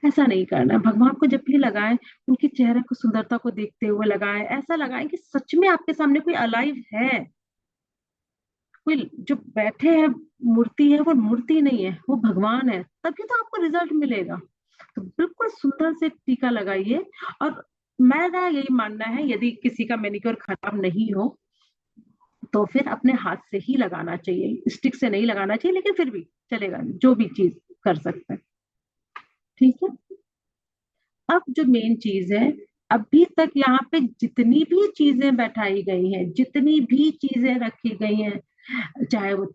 ऐसा नहीं करना है। भगवान को जब भी लगाएं, उनके चेहरे को सुंदरता को देखते हुए लगाएं, ऐसा लगाएं कि सच में आपके सामने कोई अलाइव है, कोई जो बैठे हैं मूर्ति है, वो मूर्ति नहीं है, वो भगवान है, तभी तो आपको रिजल्ट मिलेगा। तो बिल्कुल सुंदर से टीका लगाइए। और मेरा यही मानना है, यदि किसी का मैनिक्योर खराब नहीं हो तो फिर अपने हाथ से ही लगाना चाहिए, स्टिक से नहीं लगाना चाहिए, लेकिन फिर भी चलेगा, जो भी चीज कर सकते हैं। ठीक है। अब जो मेन चीज है, अभी तक यहाँ पे जितनी भी चीजें बैठाई गई हैं, जितनी भी चीजें रखी गई हैं, चाहे वो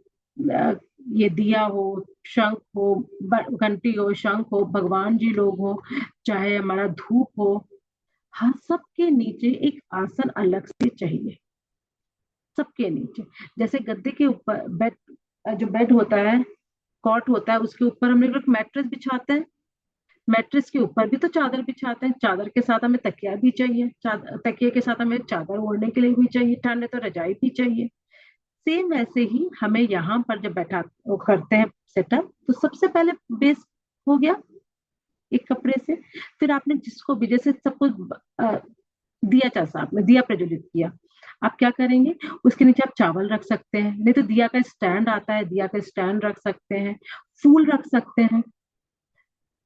ये दिया हो, शंख हो, घंटी हो, शंख हो, भगवान जी लोग हो, चाहे हमारा धूप हो, हर सबके नीचे एक आसन अलग से चाहिए। सबके नीचे, जैसे गद्दे के ऊपर बेड, जो बेड होता है, कॉट होता है, उसके ऊपर हम लोग मैट्रेस बिछाते हैं, मैट्रेस के ऊपर भी तो चादर बिछाते हैं, चादर के साथ हमें तकिया भी चाहिए, तकिए के साथ हमें चादर ओढ़ने के लिए भी चाहिए, ठंड है तो रजाई भी चाहिए। सेम वैसे ही हमें यहाँ पर जब बैठा वो करते हैं सेटअप, तो सबसे पहले बेस हो गया एक कपड़े से। फिर आपने जिसको भी, जैसे सबको दिया चासा, आपने दिया प्रज्वलित किया, आप क्या करेंगे, उसके नीचे आप चावल रख सकते हैं, नहीं तो दिया का स्टैंड आता है, दिया का स्टैंड रख सकते हैं, फूल रख सकते हैं।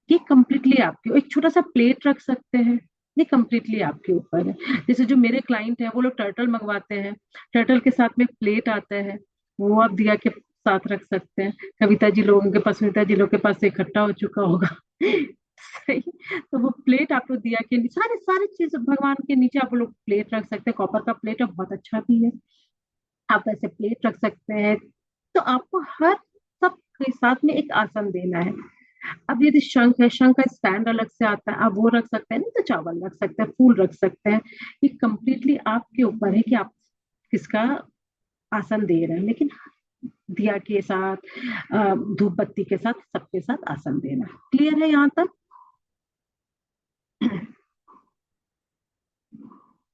ये कंप्लीटली आपके, एक छोटा सा प्लेट रख सकते हैं, ये कंप्लीटली आपके ऊपर है। जैसे जो मेरे क्लाइंट हैं, वो लोग टर्टल मंगवाते हैं, टर्टल के साथ में प्लेट आता है, वो आप दिया के साथ रख सकते हैं। कविता जी लोगों के पास, सुनीता जी लोगों के पास इकट्ठा हो चुका होगा। सही। तो वो प्लेट आप लोग दिया के, सारे सारे चीज भगवान के नीचे आप लोग प्लेट रख सकते हैं, कॉपर का प्लेट है, बहुत अच्छा भी है, आप ऐसे प्लेट रख सकते हैं। तो आपको हर सब के साथ में एक आसन देना है। अब यदि शंख है, शंख का स्टैंड अलग से आता है, आप वो रख सकते हैं, नहीं तो चावल रख सकते हैं, फूल रख सकते हैं। ये कंप्लीटली आपके ऊपर है कि आप किसका आसन दे रहे हैं, लेकिन दिया के साथ, धूप बत्ती के साथ, सबके साथ आसन देना। क्लियर है यहाँ तक?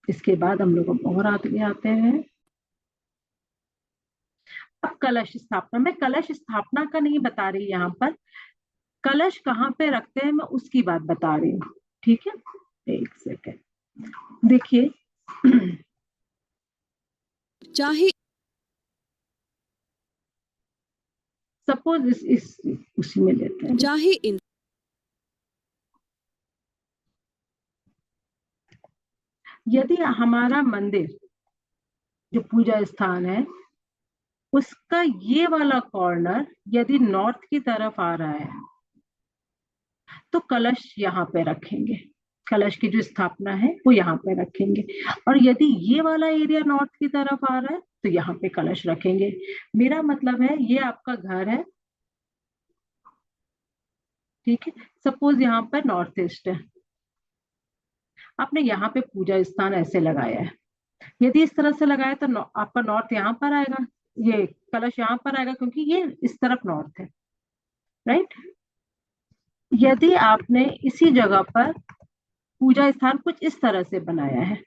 इसके बाद हम लोग और आगे आते हैं। अब कलश स्थापना, मैं कलश स्थापना का नहीं बता रही यहाँ पर, कलश कहाँ पे रखते हैं मैं उसकी बात बता रही हूँ। ठीक है, एक सेकेंड देखिए। चाहे सपोज इस उसी में लेते हैं, चाहे इन यदि हमारा मंदिर जो पूजा स्थान है, उसका ये वाला कॉर्नर यदि नॉर्थ की तरफ आ रहा है, तो कलश यहाँ पे रखेंगे, कलश की जो स्थापना है वो यहाँ पे रखेंगे। और यदि ये वाला एरिया नॉर्थ की तरफ आ रहा है, तो यहाँ पे कलश रखेंगे। मेरा मतलब है, ये आपका घर है, ठीक है, सपोज यहाँ पर नॉर्थ ईस्ट है, आपने यहाँ पे पूजा स्थान ऐसे लगाया है। यदि इस तरह से लगाया तो आपका नॉर्थ यहाँ पर आएगा, ये कलश यहाँ पर आएगा, क्योंकि ये इस तरफ नॉर्थ है, राइट। यदि आपने इसी जगह पर पूजा स्थान कुछ इस तरह से बनाया है,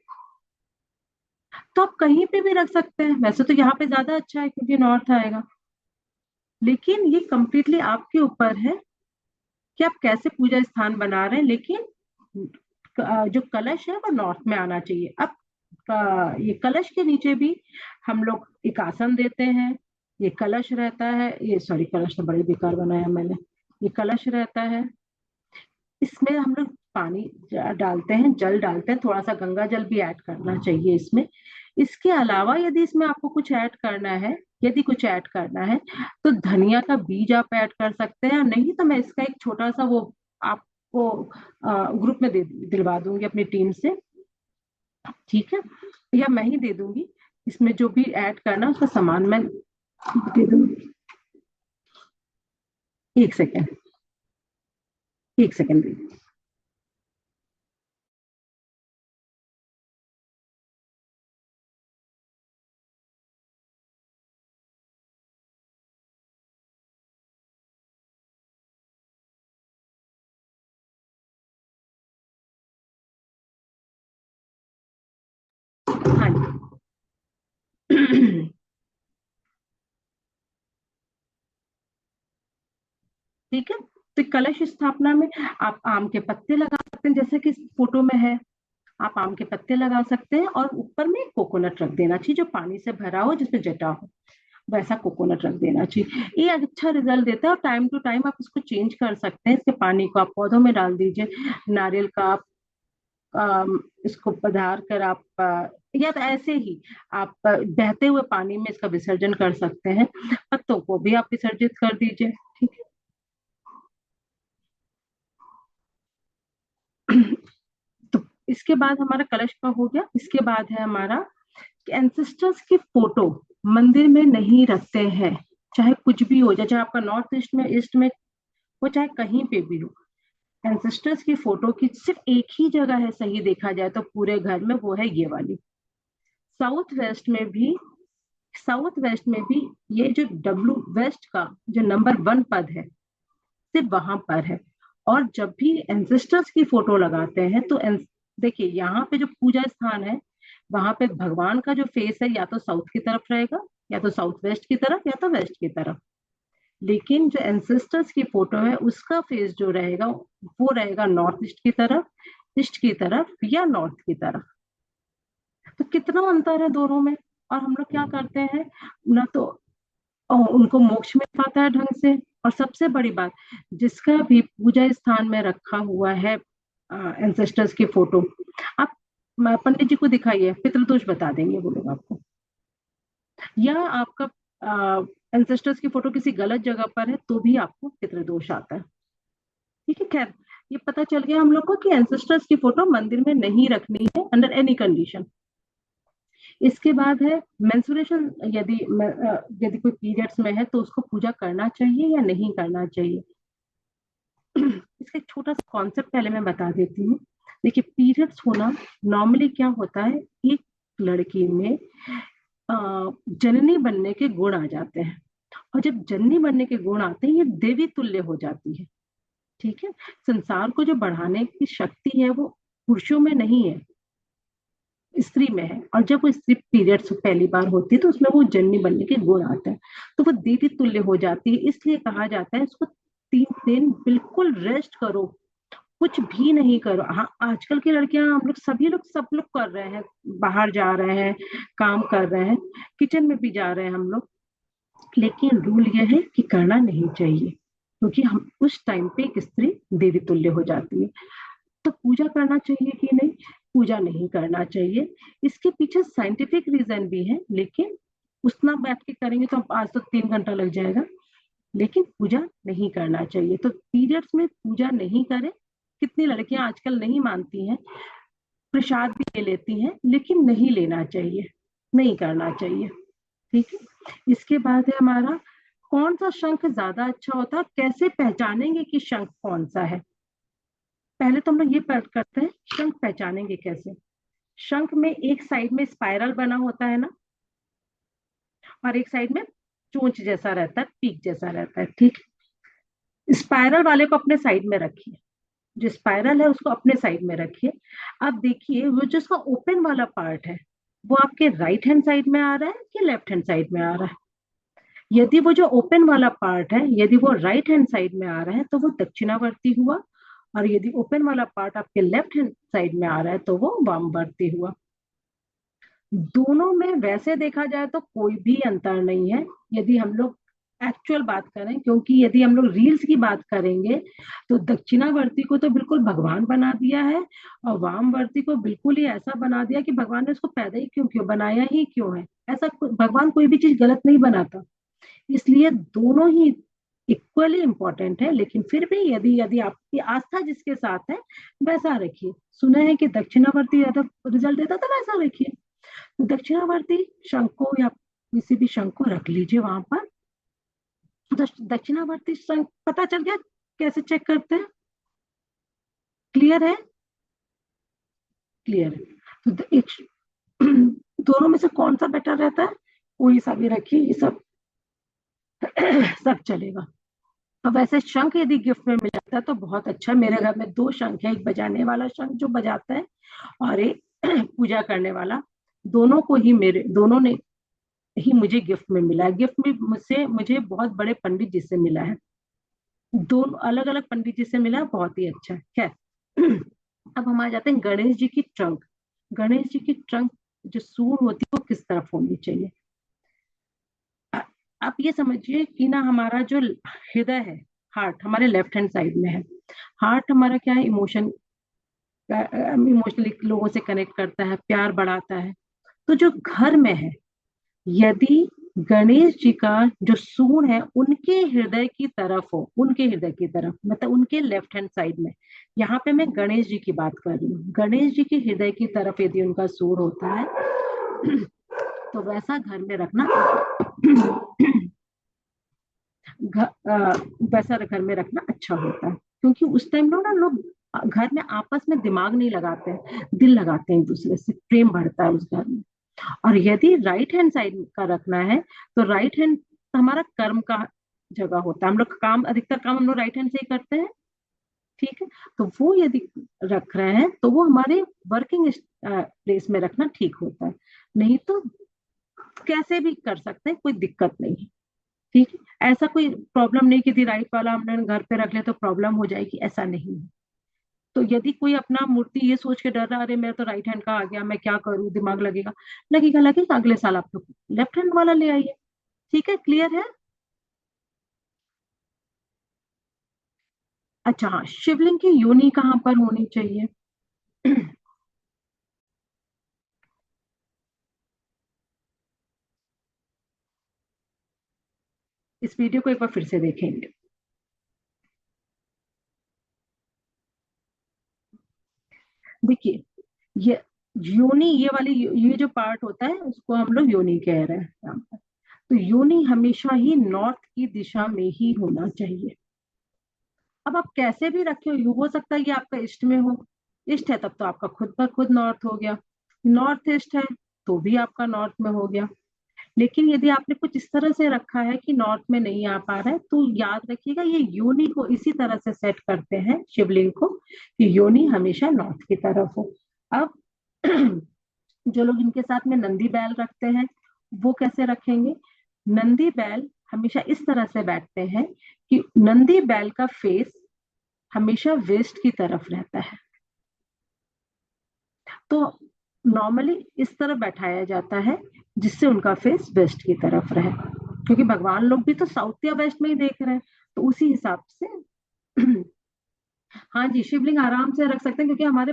तो आप कहीं पे भी रख सकते हैं। वैसे तो यहाँ पे ज्यादा अच्छा है क्योंकि नॉर्थ आएगा, लेकिन ये कंप्लीटली आपके ऊपर है कि आप कैसे पूजा स्थान बना रहे हैं। लेकिन जो कलश है वो नॉर्थ में आना चाहिए। अब ये कलश के नीचे भी हम लोग एक आसन देते हैं, ये कलश रहता है, ये सॉरी कलश तो बड़ी बेकार बनाया मैंने, ये कलश रहता है, इसमें हम लोग पानी डालते हैं, जल डालते हैं, थोड़ा सा गंगा जल भी ऐड करना चाहिए इसमें। इसके अलावा यदि इसमें आपको कुछ ऐड करना है, यदि कुछ ऐड करना है तो धनिया का बीज आप ऐड कर सकते हैं, नहीं तो मैं इसका एक छोटा सा वो आपको ग्रुप में दे दिलवा दूंगी अपनी टीम से, ठीक है, या मैं ही दे दूंगी। इसमें जो भी ऐड करना उसका सामान मैं दे दूंगी। एक सेकेंड, एक सेकेंड। हाँ जी। ठीक है, तो कलश स्थापना में आप आम के पत्ते लगा सकते हैं, जैसे कि इस फोटो में है। आप आम के पत्ते लगा सकते हैं और ऊपर में कोकोनट रख देना चाहिए, जो पानी से भरा हो, जिसमें जटा हो, वैसा कोकोनट रख देना चाहिए। ये अच्छा रिजल्ट देता है, और टाइम टू टाइम आप इसको चेंज कर सकते हैं। इसके पानी को आप पौधों में डाल दीजिए। नारियल का आप इसको पधार कर आप या तो ऐसे ही आप बहते हुए पानी में इसका विसर्जन कर सकते हैं। पत्तों को भी आप विसर्जित कर दीजिए, ठीक है। तो इसके बाद हमारा कलश का हो गया। इसके बाद है हमारा एंसेस्टर्स की फोटो मंदिर में नहीं रखते हैं, चाहे कुछ भी हो जाए, चाहे आपका नॉर्थ ईस्ट में, ईस्ट में हो, चाहे कहीं पे भी हो। एंसेस्टर्स की फोटो की सिर्फ एक ही जगह है सही देखा जाए तो पूरे घर में, वो है ये वाली। साउथ वेस्ट में भी, साउथ वेस्ट में भी ये जो डब्लू वेस्ट का जो नंबर 1 पद है, सिर्फ वहां पर है। और जब भी एंसेस्टर्स की फोटो लगाते हैं तो देखिए यहाँ पे जो पूजा स्थान है, वहां पे भगवान का जो फेस है या तो साउथ की तरफ रहेगा, या तो साउथ वेस्ट की तरफ, या तो वेस्ट की तरफ। लेकिन जो एंसेस्टर्स की फोटो है उसका फेस जो रहेगा वो रहेगा नॉर्थ ईस्ट की तरफ, ईस्ट की तरफ, या नॉर्थ की तरफ। तो कितना अंतर है दोनों में। और हम लोग क्या करते हैं ना, तो उनको मोक्ष मिल पाता है ढंग से। और सबसे बड़ी बात, जिसका भी पूजा स्थान में रखा हुआ है एंसेस्टर्स की फोटो, आप पंडित जी को दिखाइए, पितृदोष बता देंगे वो लोग आपको। या आपका एंसेस्टर्स की फोटो किसी गलत जगह पर है तो भी आपको पितृदोष आता है, ठीक है। खैर, ये पता चल गया हम लोग को कि एंसेस्टर्स की फोटो मंदिर में नहीं रखनी है अंडर एनी कंडीशन। इसके बाद है मेंसुरेशन। यदि कोई पीरियड्स में है तो उसको पूजा करना चाहिए या नहीं करना चाहिए। इसका एक छोटा सा कॉन्सेप्ट पहले मैं बता देती हूँ। देखिए, पीरियड्स होना नॉर्मली क्या होता है, एक लड़की में जननी बनने के गुण आ जाते हैं। और जब जननी बनने के गुण आते हैं, ये देवी तुल्य हो जाती है, ठीक है। संसार को जो बढ़ाने की शक्ति है वो पुरुषों में नहीं है, स्त्री में है। और जब वो स्त्री पीरियड्स पहली बार होती है तो उसमें वो जननी बनने के गुण आते हैं, तो वो देवी तुल्य हो जाती है। इसलिए कहा जाता है इसको 3 दिन बिल्कुल रेस्ट करो, कुछ भी नहीं करो। हाँ, आजकल की लड़कियां, हम लोग सभी लोग, सब लोग कर रहे हैं, बाहर जा रहे हैं, काम कर रहे हैं, किचन में भी जा रहे हैं हम लोग। लेकिन रूल यह है कि करना नहीं चाहिए, क्योंकि हम उस टाइम पे एक स्त्री देवी तुल्य हो जाती है। तो पूजा करना चाहिए कि नहीं? पूजा नहीं करना चाहिए। इसके पीछे साइंटिफिक रीजन भी है, लेकिन उतना बैठ के करेंगे तो आज तो 3 घंटा लग जाएगा। लेकिन पूजा नहीं करना चाहिए, तो पीरियड्स में पूजा नहीं करें। कितनी लड़कियां आजकल नहीं मानती हैं, प्रसाद भी ले लेती हैं, लेकिन नहीं लेना चाहिए, नहीं करना चाहिए, ठीक है। इसके बाद है हमारा, कौन सा शंख ज्यादा अच्छा होता है, कैसे पहचानेंगे कि शंख कौन सा है। पहले तो हम लोग ये करते हैं, शंख पहचानेंगे कैसे। शंख में एक साइड में स्पाइरल बना होता है ना, और एक साइड में चोंच जैसा रहता है, पीक जैसा रहता है, ठीक। स्पाइरल वाले को अपने साइड में रखिए, जो स्पाइरल है उसको अपने साइड में रखिए। अब देखिए, वो जो उसका ओपन वाला पार्ट है, वो आपके राइट हैंड साइड में आ रहा है कि लेफ्ट हैंड साइड में आ रहा है। यदि वो जो ओपन वाला पार्ट है, यदि वो राइट हैंड साइड में आ रहा है तो वो दक्षिणावर्ती हुआ। और यदि ओपन वाला पार्ट आपके लेफ्ट हैंड साइड में आ रहा है तो वो वामवर्ती हुआ। दोनों में वैसे देखा जाए तो कोई भी अंतर नहीं है। यदि हम लोग एक्चुअल बात करें, क्योंकि यदि हम लोग रील्स की बात करेंगे तो दक्षिणावर्ती को तो बिल्कुल भगवान बना दिया है, और वामवर्ती को बिल्कुल ही ऐसा बना दिया कि भगवान ने उसको पैदा ही क्यों क्यों बनाया ही क्यों है। ऐसा भगवान कोई भी चीज गलत नहीं बनाता। इसलिए दोनों ही इक्वली इंपॉर्टेंट है, लेकिन फिर भी यदि यदि आपकी आस्था जिसके साथ है वैसा रखिए। सुना है कि दक्षिणावर्ती ज्यादा रिजल्ट देता, तो वैसा रखिए। तो दक्षिणावर्ती शंख को या किसी भी शंख को रख लीजिए वहां पर। दक्षिणावर्ती शंख पता चल गया कैसे चेक करते हैं? क्लियर है? क्लियर है। तो एक दोनों में से कौन सा बेटर रहता है? कोई सा भी रखिए, ये सब सब चलेगा। तो वैसे शंख यदि गिफ्ट में मिल जाता है तो बहुत अच्छा। मेरे घर में दो शंख है, एक बजाने वाला शंख जो बजाता है और एक पूजा करने वाला। दोनों को ही मेरे दोनों ने ही मुझे गिफ्ट में मिला है। गिफ्ट में मुझसे मुझे बहुत बड़े पंडित जी से मिला है। दोनों अलग अलग पंडित जी से मिला, बहुत ही अच्छा है। खैर अब हम आ जाते हैं गणेश जी की ट्रंक। गणेश जी की ट्रंक जो सूंड होती है वो किस तरफ होनी चाहिए? आप ये समझिए कि ना हमारा जो हृदय है, हार्ट हमारे लेफ्ट हैंड साइड में है। हार्ट हमारा क्या है, इमोशनली लोगों से कनेक्ट करता है, प्यार बढ़ाता है। तो जो घर में है, यदि गणेश जी का जो सूंड है उनके हृदय की तरफ हो, उनके हृदय की तरफ मतलब उनके लेफ्ट हैंड साइड में, यहाँ पे मैं गणेश जी की बात कर रही हूँ, गणेश जी के हृदय की तरफ यदि उनका सूंड होता है तो वैसा घर में रखना वैसा घर में रखना अच्छा होता है। क्योंकि उस टाइम लोग घर में आपस में दिमाग नहीं लगाते हैं, दिल लगाते हैं एक दूसरे से, प्रेम बढ़ता है उस घर में। और यदि राइट हैंड साइड का रखना है तो राइट हैंड हमारा कर्म का जगह होता है। हम लोग काम, अधिकतर काम हम लोग राइट हैंड से ही करते हैं, ठीक है। तो वो यदि रख रहे हैं तो वो हमारे वर्किंग प्लेस में रखना ठीक होता है। नहीं तो कैसे भी कर सकते हैं, कोई दिक्कत नहीं है, ठीक है। ऐसा कोई प्रॉब्लम नहीं कि यदि राइट वाला हमने घर पे रख लिया तो प्रॉब्लम हो जाएगी, ऐसा नहीं है। तो यदि कोई अपना मूर्ति ये सोच के डर रहा, अरे मेरा तो राइट हैंड का आ गया, मैं क्या करूं, दिमाग लगेगा, लगेगा लगेगा, अगले साल आप लोग लेफ्ट हैंड वाला ले आइए। ठीक है, क्लियर है? अच्छा हाँ, शिवलिंग की योनि कहाँ पर होनी चाहिए? इस वीडियो को एक बार फिर से देखेंगे। देखिए, ये योनि, ये वाली ये जो पार्ट होता है उसको हम लोग योनि कह रहे हैं यहाँ पर। तो योनि हमेशा ही नॉर्थ की दिशा में ही होना चाहिए। अब आप कैसे भी रखे हो, हो सकता है ये आपका ईस्ट में हो। ईस्ट है तब तो आपका खुद ब खुद नॉर्थ हो गया। नॉर्थ ईस्ट है तो भी आपका नॉर्थ में हो गया। लेकिन यदि आपने कुछ इस तरह से रखा है कि नॉर्थ में नहीं आ पा रहा है, तो याद रखिएगा ये योनि को इसी तरह से सेट करते हैं शिवलिंग को कि योनि हमेशा नॉर्थ की तरफ हो। अब जो लोग इनके साथ में नंदी बैल रखते हैं वो कैसे रखेंगे? नंदी बैल हमेशा इस तरह से बैठते हैं कि नंदी बैल का फेस हमेशा वेस्ट की तरफ रहता है। तो नॉर्मली इस तरह बैठाया जाता है जिससे उनका फेस वेस्ट की तरफ रहे, क्योंकि भगवान लोग भी तो साउथ या वेस्ट में ही देख रहे हैं, तो उसी हिसाब से हाँ जी, शिवलिंग आराम से रख सकते हैं, क्योंकि हमारे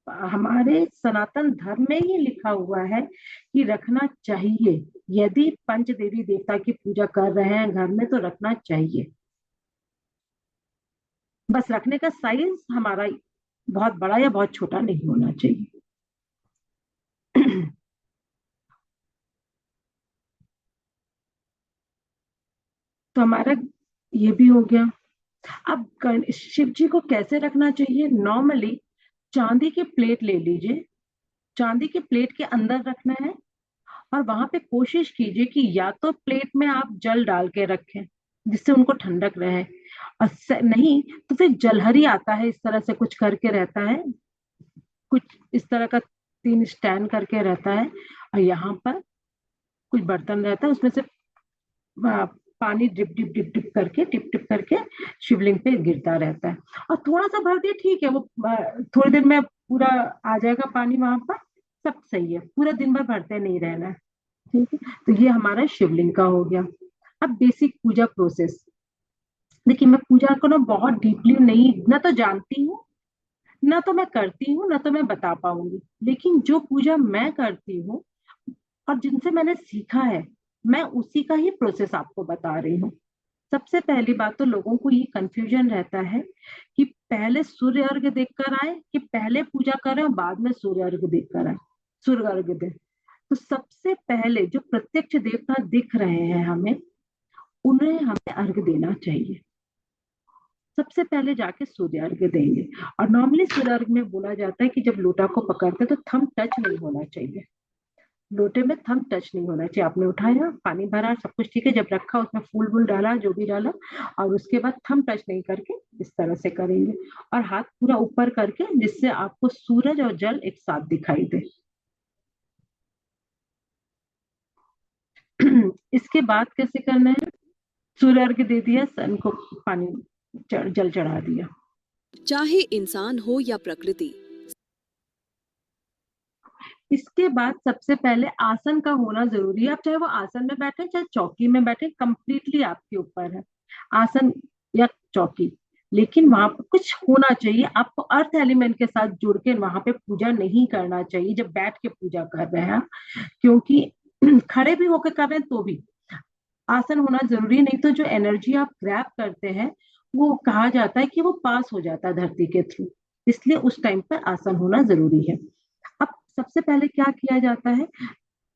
हमारे सनातन धर्म में ही लिखा हुआ है कि रखना चाहिए। यदि पंच देवी देवता की पूजा कर रहे हैं घर में तो रखना चाहिए। बस रखने का साइज हमारा बहुत बड़ा या बहुत छोटा नहीं होना चाहिए। तो हमारा ये भी हो गया। अब शिव जी को कैसे रखना चाहिए? नॉर्मली चांदी की प्लेट ले लीजिए, चांदी की प्लेट के अंदर रखना है, और वहां पे कोशिश कीजिए कि या तो प्लेट में आप जल डाल के रखें जिससे उनको ठंडक रहे, और नहीं तो फिर जलहरी आता है इस तरह से कुछ करके रहता है, कुछ इस तरह का तीन स्टैंड करके रहता है, और यहाँ पर कुछ बर्तन रहता है उसमें से पानी डिप डिप डिप डिप करके टिप टिप करके शिवलिंग पे गिरता रहता है। और थोड़ा सा भर दिया ठीक है, वो थोड़ी देर में पूरा आ जाएगा पानी वहां पर, सब सही है। पूरा दिन भर भरते नहीं रहना है, ठीक है। तो ये हमारा शिवलिंग का हो गया। अब बेसिक पूजा प्रोसेस, देखिए मैं पूजा को ना बहुत डीपली नहीं ना तो जानती हूँ, ना तो मैं करती हूँ, ना तो मैं बता पाऊंगी। लेकिन जो पूजा मैं करती हूँ और जिनसे मैंने सीखा है, मैं उसी का ही प्रोसेस आपको बता रही हूँ। सबसे पहली बात तो लोगों को ये कंफ्यूजन रहता है कि पहले सूर्य अर्घ्य देखकर आए कि पहले पूजा करें और बाद में सूर्य अर्घ्य देखकर आए, सूर्य अर्घ्य दे। तो सबसे पहले जो प्रत्यक्ष देवता दिख रहे हैं हमें, उन्हें हमें अर्घ्य देना चाहिए। सबसे पहले जाके सूर्य अर्घ्य देंगे। और नॉर्मली सूर्य अर्घ्य में बोला जाता है कि जब लोटा को पकड़ते हैं तो थंब टच नहीं होना चाहिए, लोटे में थंब टच नहीं होना चाहिए। आपने उठाया, पानी भरा, सब कुछ ठीक है, जब रखा उसमें फूल वूल डाला, जो भी डाला, और उसके बाद थंब टच नहीं करके इस तरह से करेंगे। और हाथ पूरा ऊपर करके, जिससे आपको सूरज और जल एक साथ दिखाई दे। इसके बाद कैसे करना है? सूर्य अर्घ्य दे दिया, सन को पानी जल चढ़ा दिया। चाहे इंसान हो या प्रकृति। इसके बाद सबसे पहले आसन का होना जरूरी है। आप चाहे वो आसन में बैठे चाहे चौकी में बैठे, कंप्लीटली आपके ऊपर है, आसन या चौकी। लेकिन वहां पर कुछ होना चाहिए, आपको अर्थ एलिमेंट के साथ जुड़ के वहां पे पूजा नहीं करना चाहिए जब बैठ के पूजा कर रहे हैं आप। क्योंकि खड़े भी होकर कर रहे हैं तो भी आसन होना जरूरी, नहीं तो जो एनर्जी आप ग्रैब करते हैं वो कहा जाता है कि वो पास हो जाता है धरती के थ्रू। इसलिए उस टाइम पर आसन होना जरूरी है। अब सबसे पहले क्या किया जाता है?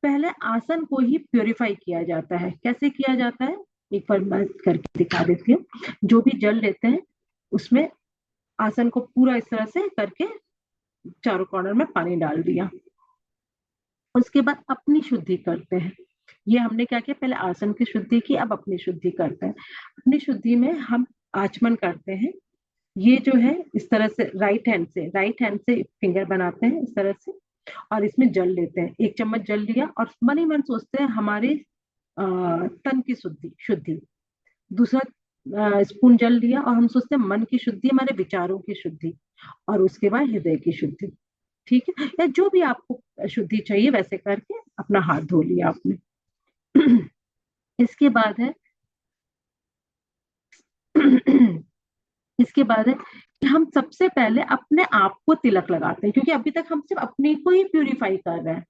पहले आसन को ही प्योरीफाई किया जाता है। कैसे किया जाता है, एक बार मैं करके दिखा देती हूँ। जो भी जल लेते हैं उसमें आसन को पूरा इस तरह से करके चारों कॉर्नर में पानी डाल दिया। उसके बाद अपनी शुद्धि करते हैं। ये हमने क्या किया, पहले आसन की शुद्धि की, अब अपनी शुद्धि करते हैं। अपनी शुद्धि में हम आचमन करते हैं। ये जो है इस तरह से राइट हैंड से फिंगर बनाते हैं इस तरह से, और इसमें जल लेते हैं। 1 चम्मच जल लिया और मन ही मन सोचते हैं हमारे तन की शुद्धि शुद्धि। दूसरा स्पून जल लिया और हम सोचते हैं मन की शुद्धि, हमारे विचारों की शुद्धि, और उसके बाद हृदय की शुद्धि। ठीक है, या जो भी आपको शुद्धि चाहिए वैसे करके अपना हाथ धो लिया आपने। इसके बाद है इसके बाद है कि हम सबसे पहले अपने आप को तिलक लगाते हैं, क्योंकि अभी तक हम सिर्फ अपने को ही प्यूरिफाई कर रहे हैं।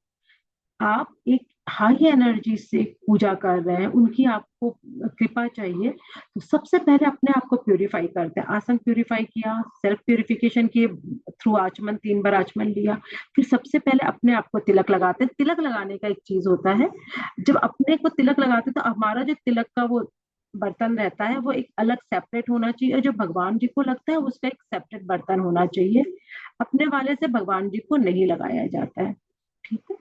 आप एक हाई एनर्जी से पूजा कर रहे हैं, उनकी आपको कृपा चाहिए, तो सबसे पहले अपने आप को प्यूरिफाई करते हैं। आसन प्यूरिफाई किया, सेल्फ प्यूरिफिकेशन किए थ्रू आचमन, 3 बार आचमन लिया। फिर सबसे पहले अपने आप को तिलक लगाते हैं। तिलक लगाने का एक चीज होता है, जब अपने को तिलक लगाते हैं तो हमारा जो तिलक का वो बर्तन रहता है वो एक अलग सेपरेट होना चाहिए, और जो भगवान जी को लगता है उसका एक सेपरेट बर्तन होना चाहिए। अपने वाले से भगवान जी को नहीं लगाया जाता है। ठीक है,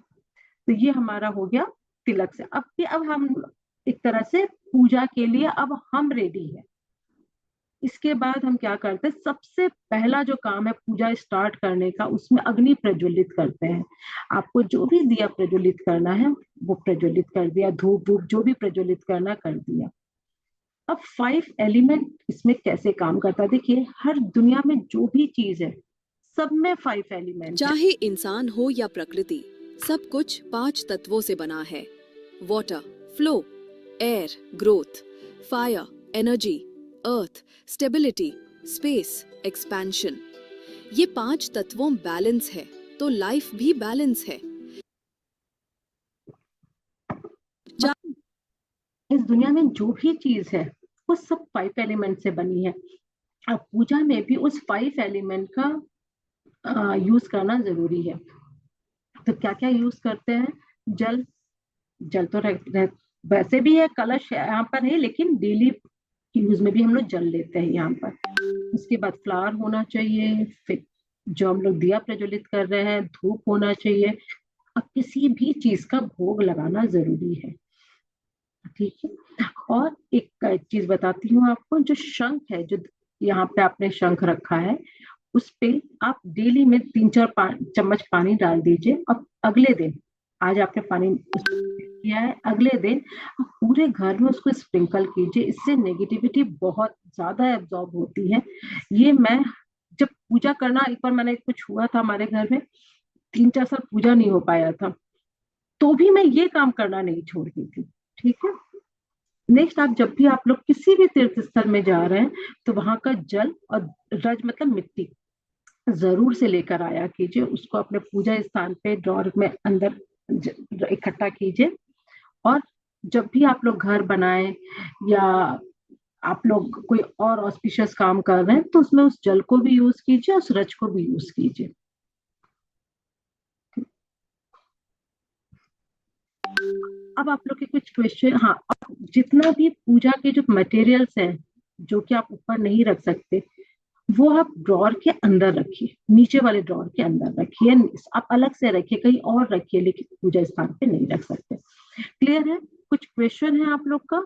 तो ये हमारा हो गया तिलक से। अब हम एक तरह से पूजा के लिए अब हम रेडी है। इसके बाद हम क्या करते हैं, सबसे पहला जो काम है पूजा स्टार्ट करने का, उसमें अग्नि प्रज्वलित करते हैं। आपको जो भी दिया प्रज्वलित करना है वो प्रज्वलित कर दिया, धूप वूप जो भी प्रज्वलित करना कर दिया। अब 5 एलिमेंट इसमें कैसे काम करता है, देखिए हर दुनिया में जो भी चीज है सब में 5 एलिमेंट है। चाहे इंसान हो या प्रकृति, सब कुछ 5 तत्वों से बना है। Water, flow, air, growth, fire, energy, earth, stability, space, expansion. ये 5 तत्वों बैलेंस है तो लाइफ भी बैलेंस है। इस दुनिया में जो भी चीज है वो सब 5 एलिमेंट से बनी है। अब पूजा में भी उस 5 एलिमेंट का यूज करना जरूरी है। तो क्या क्या यूज करते हैं? जल, जल तो वैसे भी है, कलश यहाँ पर है, लेकिन डेली यूज में भी हम लोग जल लेते हैं यहाँ पर। उसके बाद फ्लावर होना चाहिए। फिर जो हम लोग दिया प्रज्वलित कर रहे हैं, धूप होना चाहिए। अब किसी भी चीज का भोग लगाना जरूरी है। ठीक है, और एक चीज बताती हूँ आपको, जो शंख है, जो यहाँ पे आपने शंख रखा है, उस पे आप डेली में 3-4 चम्मच पानी डाल दीजिए। और अगले दिन, आज आपने पानी किया है, अगले दिन आप पूरे घर में उसको स्प्रिंकल कीजिए। इससे नेगेटिविटी बहुत ज्यादा एब्जॉर्ब होती है। ये मैं जब पूजा करना, एक बार मैंने कुछ हुआ था हमारे घर में, 3-4 साल पूजा नहीं हो पाया था, तो भी मैं ये काम करना नहीं छोड़ती थी। ठीक है, नेक्स्ट, आप जब भी आप लोग किसी भी तीर्थ स्थल में जा रहे हैं तो वहां का जल और रज मतलब मिट्टी जरूर से लेकर आया कीजिए, उसको अपने पूजा स्थान पे ड्रॉर में अंदर इकट्ठा कीजिए। और जब भी आप लोग घर बनाए या आप लोग कोई और ऑस्पिशियस काम कर रहे हैं तो उसमें उस जल को भी यूज कीजिए, उस रज को भी यूज कीजिए। अब आप लोग के कुछ क्वेश्चन, हाँ, जितना भी पूजा के जो मटेरियल्स हैं जो कि आप ऊपर नहीं रख सकते, वो आप ड्रॉर के अंदर रखिए, नीचे वाले ड्रॉर के अंदर रखिए। आप अलग से रखिए, कहीं और रखिए, लेकिन पूजा स्थान पे नहीं रख सकते। क्लियर है? कुछ क्वेश्चन है आप लोग का?